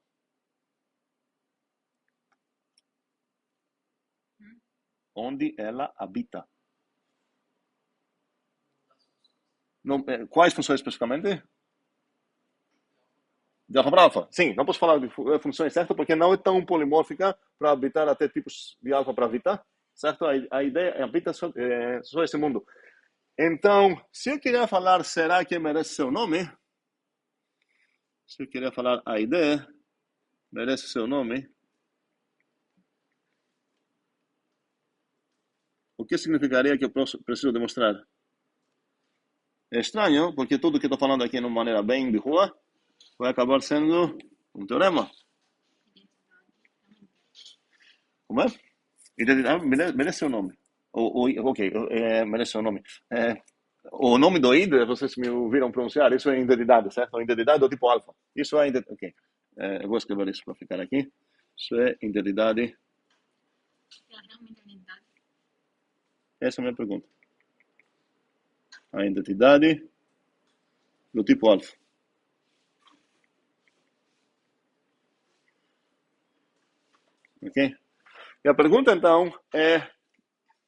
Onde ela habita? Não, quais funções especificamente? De alfa para alfa. Sim, não posso falar de funções certas porque não é tão polimórfica para habitar até tipos de alfa para beta, certo? A ideia é habita só esse mundo. Então, se eu queria falar, será que merece seu nome? Se eu queria falar, a ideia merece seu nome. O que significaria que eu preciso demonstrar? É estranho, porque tudo que estou falando aqui de uma maneira bem de rua vai acabar sendo um teorema. Como é? Identidade merece seu nome. Ok, merece seu nome. O nome do ID, vocês me ouviram pronunciar, isso é identidade, certo? Identidade do tipo alfa. Isso é identidade. Ok. Eu vou escrever isso para ficar aqui. Isso é identidade. É realmente identidade. Essa é a minha pergunta. A identidade do tipo alfa. Ok? E a pergunta, então, é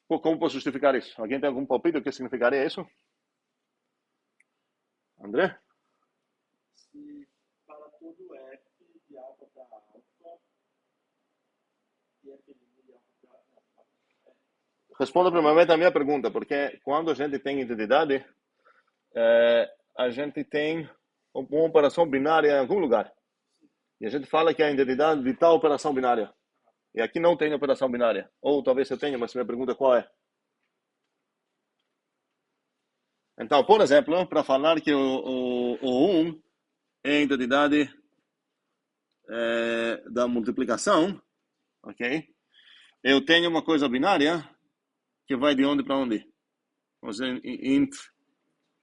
como posso justificar isso? Alguém tem algum palpite do que significaria isso? André? Se fala todo F de alfa para alfa e F de alfa para alfa. Responda primeiramente a minha pergunta, porque quando a gente tem identidade, a gente tem uma operação binária em algum lugar. E a gente fala que é a identidade de tal operação binária. E aqui não tem operação binária. Ou talvez eu tenha, mas minha pergunta qual é? Então, por exemplo, para falar que o 1 é a identidade da multiplicação, ok? Eu tenho uma coisa binária que vai de onde para onde? Vamos dizer, int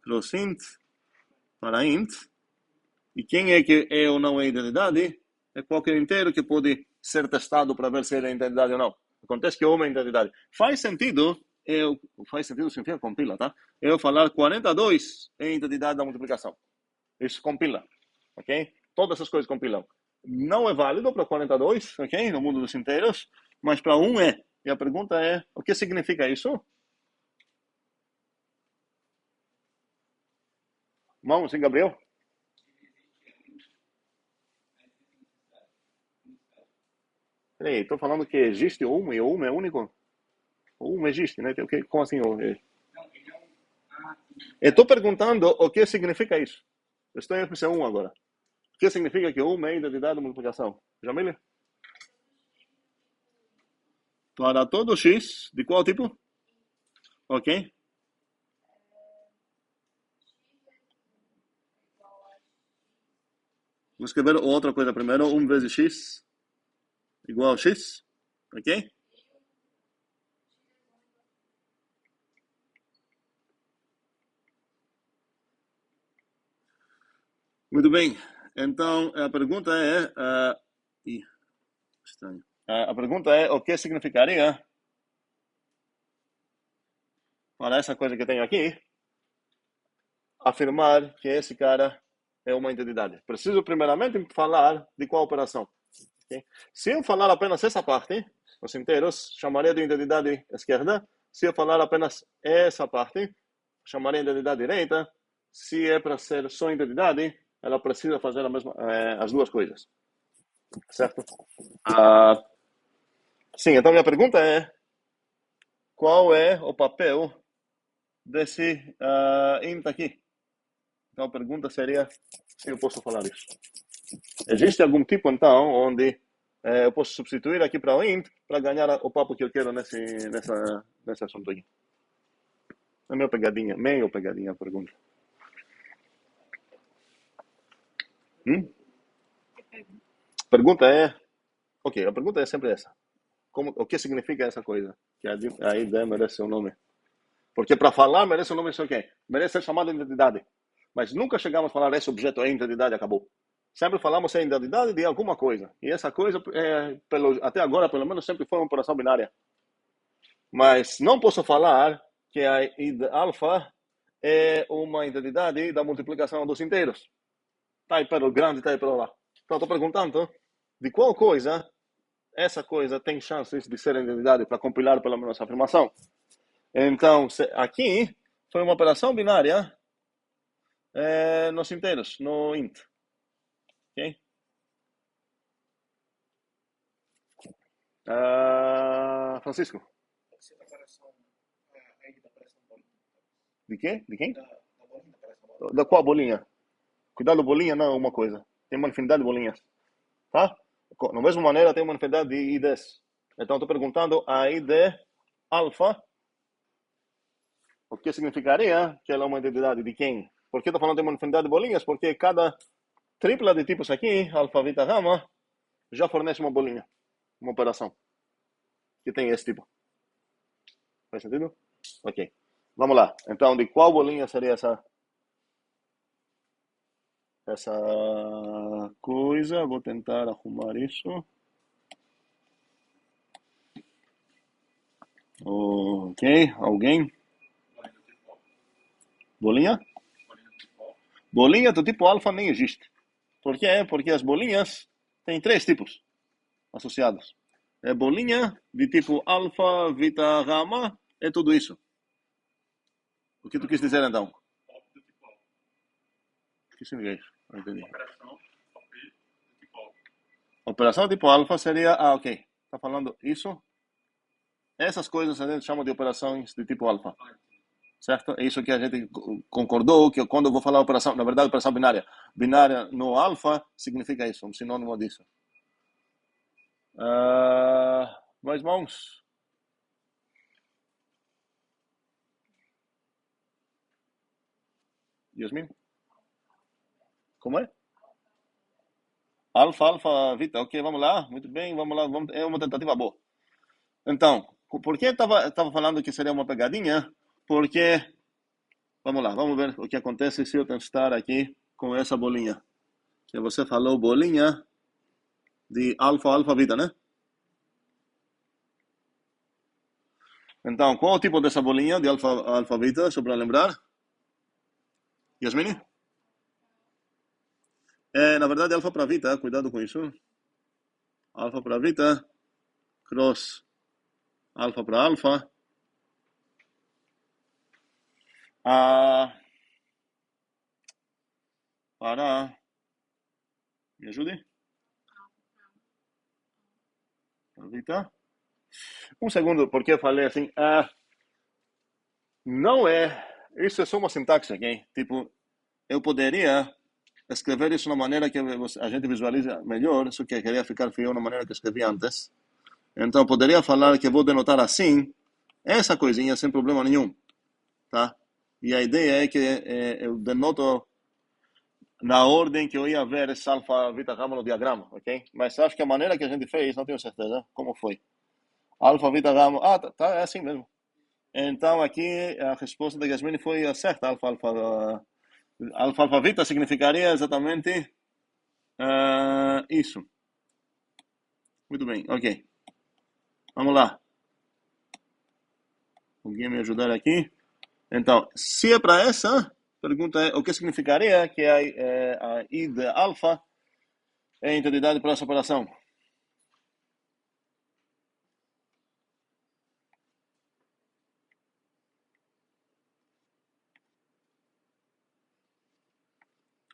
plus int para int. E quem é que é ou não é identidade? É qualquer inteiro que pode ser testado para ver se é identidade ou não. Acontece que é uma identidade. Faz sentido significa compila, tá? Eu falar 42 é a identidade da multiplicação. Isso compila, ok? Todas essas coisas compilam. Não é válido para 42, ok? No mundo dos inteiros, mas para 1 é. E a pergunta é, o que significa isso? Vamos, sim, Gabriel? Peraí, estou falando que existe uma e uma é único? Uma existe, né? Como assim? Eu estou perguntando o que significa isso. Eu estou em opção 1 agora. O que significa que uma é a identidade da multiplicação? Jamile? Para todo x, de qual tipo? Ok. Vou escrever outra coisa primeiro. 1 vezes x igual a x. Ok? Muito bem. Então, a pergunta é... estranho. A pergunta é o que significaria para essa coisa que eu tenho aqui afirmar que esse cara é uma identidade. Preciso primeiramente falar de qual operação. Okay? Se eu falar apenas essa parte, os inteiros, chamaria de identidade esquerda. Se eu falar apenas essa parte, chamaria de identidade direita. Se é para ser só identidade, ela precisa fazer as duas coisas. certo? Ah, sim, então minha pergunta é, qual é o papel desse int aqui? Então a pergunta seria se eu posso falar isso. Existe algum tipo, então, onde eu posso substituir aqui para o int para ganhar o papo que eu quero nesse assunto aqui? É meio pegadinha a pergunta. Pergunta é, ok, a pergunta é sempre essa. O que significa essa coisa? Que a ideia merece seu nome. Porque para falar merece o nome isso aqui. Merece ser chamado de identidade. Mas nunca chegamos a falar esse objeto é identidade, acabou. Sempre falamos é identidade de alguma coisa. E essa coisa, até agora, pelo menos, sempre foi uma operação binária. Mas não posso falar que a id alfa é uma identidade da multiplicação dos inteiros. Está aí pelo grande, está aí pelo lá. Então, estou perguntando de qual coisa essa coisa tem chances de ser identidade para compilar pelo menos a afirmação. Então, aqui foi uma operação binária nos inteiros, no int. Ok? Francisco, Pode ser da operação, aí da operação bolinha. de quê? De quem? Da bolinha, da operação bolinha. Da qual bolinha? Cuidado, bolinha não é uma coisa. Tem uma infinidade de bolinhas. Tá? Da mesma maneira, tem uma infinidade de IDs. Então, estou perguntando a ID alfa, o que significaria que ela é uma identidade de quem? Por que estou falando de uma infinidade de bolinhas? Porque cada tripla de tipos aqui, alfa, beta, gama, já fornece uma bolinha, uma operação que tem esse tipo. Faz sentido? Ok. Vamos lá. Então, de qual bolinha seria essa coisa? Vou tentar arrumar isso. Ok. Alguém? Bolinha? Bolinha do tipo alfa nem existe. Por quê? Porque as bolinhas têm três tipos associados. É bolinha de tipo alfa, beta, gama, é tudo isso. O que tu quis dizer então? O que significa isso? Não entendi. Operação tipo alfa seria, ok. Está falando isso? Essas coisas a gente chama de operações de tipo alfa. Certo? É isso que a gente concordou, que quando eu vou falar operação, na verdade, operação binária. Binária no alfa significa isso, um sinônimo disso. Meus irmãos, Yasmin? Como é? Alfa, alfa, Vita. Ok, vamos lá. Muito bem, vamos lá. É uma tentativa boa. Então, por que estava falando que seria uma pegadinha? Porque, vamos lá, vamos ver o que acontece se eu testar aqui com essa bolinha. Que você falou bolinha de alfa, alfa, Vita, né? Então, qual o tipo dessa bolinha de alfa, alfa, Vita, só para lembrar? Yasmini? Na verdade, alfa para Vita, cuidado com isso. Alfa para Vita, cross alfa para alfa. Para. Me ajude? Vita. Um segundo, porque eu falei assim. Não é. Isso é só uma sintaxe, ok? Tipo, eu poderia escrever isso de uma maneira que a gente visualiza melhor, só que eu queria ficar fiel na maneira que escrevi antes. Então, eu poderia falar que vou denotar assim, essa coisinha sem problema nenhum, tá? E a ideia é que eu denoto na ordem que eu ia ver esse alfa, beta, gama no diagrama, ok? Mas acho que a maneira que a gente fez, não tenho certeza como foi. Alfa, beta, gama, é assim mesmo. Então, aqui a resposta da Yasmini foi certa, alfa, alfa, alfa, alfa, beta significaria exatamente isso. Muito bem, ok. Vamos lá. Alguém me ajudar aqui? Então, se é para essa, pergunta é o que significaria que a I de alfa é a identidade para essa operação?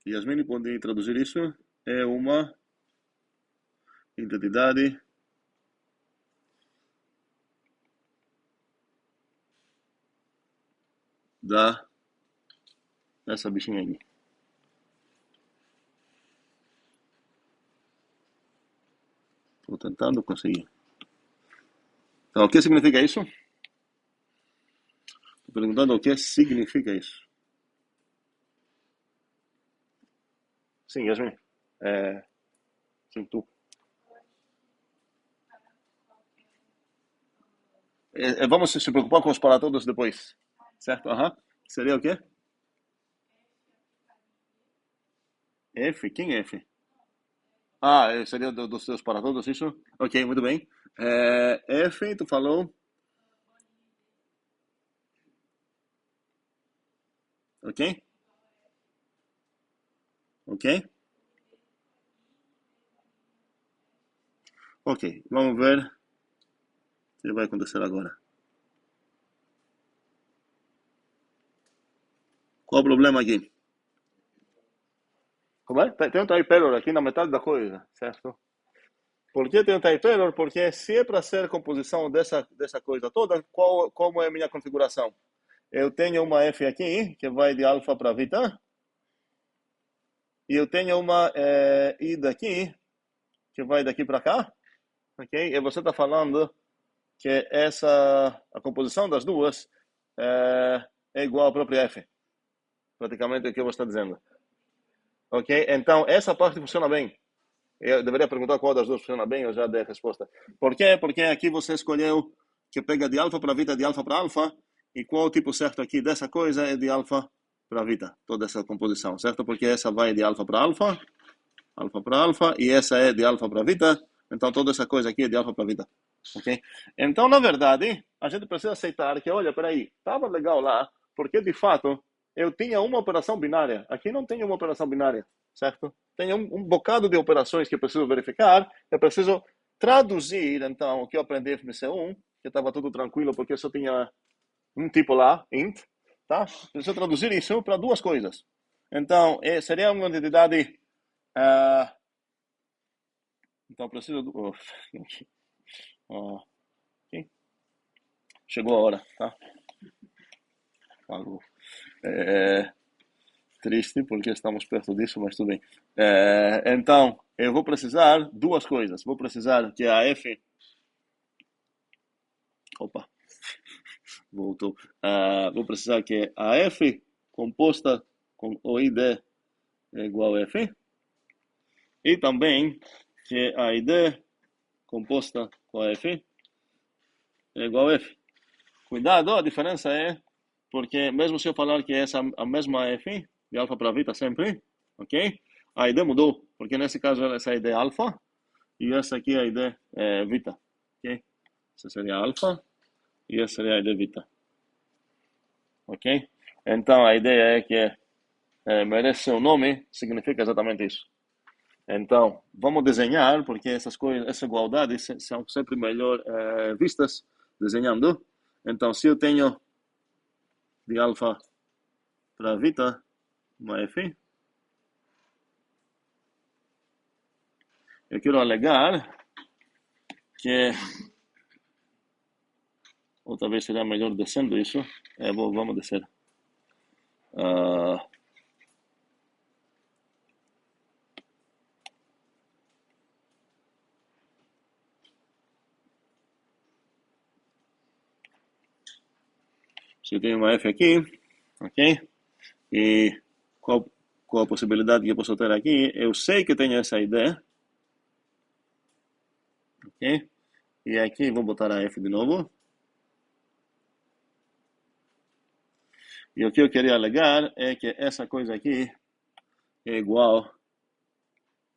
Yasmini pode traduzir isso? É uma identidade dessa bichinha aqui. Estou tentando conseguir. Então, o que significa isso? Estou perguntando o que significa isso. Sim, Yasmin. Sim, tu. Vamos se preocupar com os para todos depois. Certo? Seria o quê? F? Quem é F? Seria dos seus para todos, isso? Ok, muito bem. F, tu falou. Ok? Ok? Ok, vamos ver o que vai acontecer agora. Qual o problema aqui? Como é? Tem um type error aqui na metade da coisa, certo? Por que tem um type error? Porque se é para ser composição dessa coisa toda, como é a minha configuração? Eu tenho uma F aqui, que vai de alfa para beta, e eu tenho uma I daqui, que vai daqui para cá, ok? E você está falando que a composição das duas é igual à própria F. Praticamente é o que você está dizendo. Ok? Então, essa parte funciona bem. Eu deveria perguntar qual das duas funciona bem, eu já dei a resposta. Por quê? Porque aqui você escolheu que pega de alfa para beta, de alfa para alfa, e qual o tipo certo aqui dessa coisa é de alfa para beta, toda essa composição, certo? Porque essa vai de alfa para alfa, e essa é de alfa para beta, então toda essa coisa aqui é de alfa para beta. Ok? Então, na verdade, a gente precisa aceitar que, olha, peraí, estava legal lá, porque de fato eu tinha uma operação binária. Aqui não tem uma operação binária, certo? Tem um bocado de operações que eu preciso verificar, eu preciso traduzir, então, o que eu aprendi em FMC1, que estava tudo tranquilo porque eu só tinha um tipo lá, int, tá? Preciso traduzir isso para duas coisas. Então, seria uma identidade... então, preciso... okay. Chegou a hora, tá? Algo triste porque estamos perto disso, mas tudo bem. Então, eu vou precisar duas coisas. Vou precisar que a F... Opa, voltou. Vou precisar que a F composta com o ID é igual a F. E também que a ID composta com a F é igual a F. Cuidado, a diferença é porque mesmo se eu falar que essa é a mesma F, de alfa para beta sempre, ok? A ID mudou, porque nesse caso essa ID é alfa e essa aqui é a ID beta, ok? Essa seria alfa e essa seria a ID beta, ok? Então a ideia é que merece seu nome, significa exatamente isso. Então, vamos desenhar, porque essas coisas, essa igualdade são sempre melhor vistas desenhando. Então, se eu tenho de alfa para beta uma F, eu quero alegar que, ou talvez seria melhor descendo isso, vamos descer. Se eu tenho uma F aqui, ok? E qual a possibilidade que eu posso ter aqui? Eu sei que tenho essa ideia, ok? E aqui vou botar a F de novo. E o que eu queria alegar é que essa coisa aqui é igual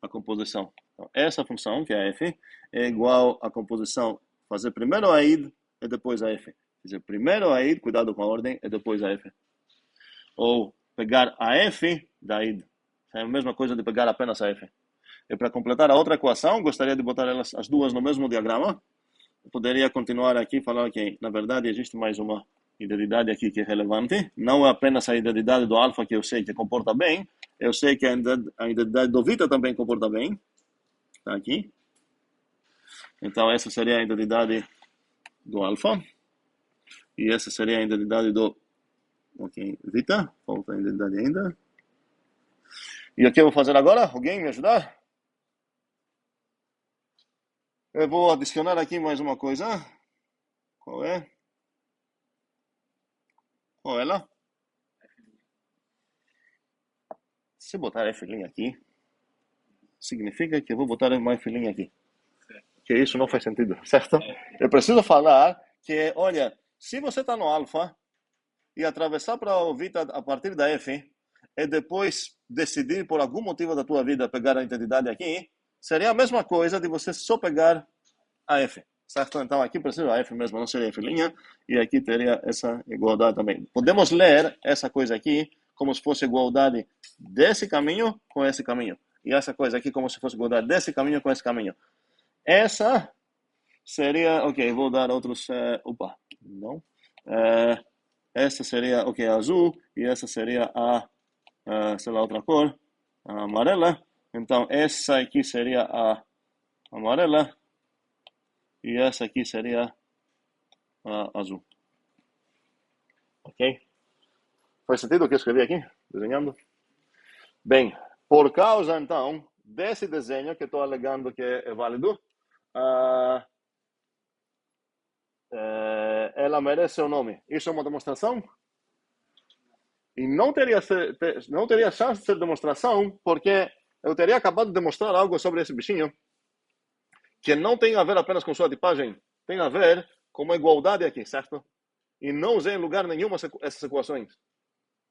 à composição. Então, essa função, que é a F, é igual à composição. Fazer primeiro a id e depois a F. Fazer primeiro a id, cuidado com a ordem, e depois a F. Ou pegar a F da id. É a mesma coisa de pegar apenas a F. E para completar a outra equação, gostaria de botar elas as duas no mesmo diagrama. Eu poderia continuar aqui e falar que, na verdade, existe mais uma identidade aqui que é relevante. Não é apenas a identidade do alfa que eu sei que comporta bem. Eu sei que a identidade do beta também comporta bem. Está aqui. Então, essa seria a identidade do alfa. E essa seria a identidade do Vita. Falta a identidade ainda. E o que eu vou fazer agora? Alguém me ajudar? Eu vou adicionar aqui mais uma coisa. Qual é? Qual é ela? Se botar F' aqui, significa que eu vou botar uma F' aqui. Que isso não faz sentido, certo? Eu preciso falar que, olha, se você está no alfa e atravessar para o Vita a partir da F e depois decidir por algum motivo da tua vida pegar a identidade aqui, seria a mesma coisa de você só pegar a F, certo? Então aqui precisa a F mesmo, não seria F', e aqui teria essa igualdade também. Podemos ler essa coisa aqui como se fosse igualdade desse caminho com esse caminho. E essa coisa aqui como se fosse igualdade desse caminho com esse caminho. Essa seria, ok, vou dar outros, não. Essa seria, ok, azul, e essa seria sei lá, outra cor, a amarela. Então, essa aqui seria a amarela, e essa aqui seria a azul. Ok? Faz sentido o que eu escrevi aqui, desenhando? Bem, por causa, então, desse desenho que estou alegando que é válido, ela merece o nome. Isso é uma demonstração? E não teria chance de ser demonstração, porque eu teria acabado de demonstrar algo sobre esse bichinho que não tem a ver apenas com sua tipagem, tem a ver com uma igualdade aqui, certo? E não usei em lugar nenhum essas equações.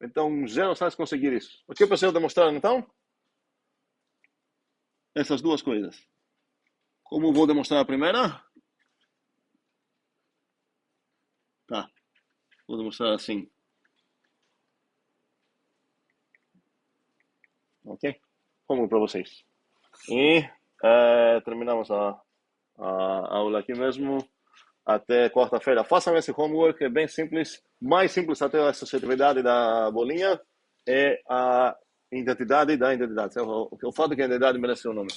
Então, zero chance de conseguir isso. O que eu preciso demonstrar, então? Essas duas coisas. Como vou demonstrar a primeira? Tá. Vou demonstrar assim. Ok? Como para vocês. E terminamos a aula aqui mesmo. Até quarta-feira. Façam esse homework, é bem simples. Mais simples até a associatividade da bolinha é a identidade da identidade. O fato é que a identidade merece o nome.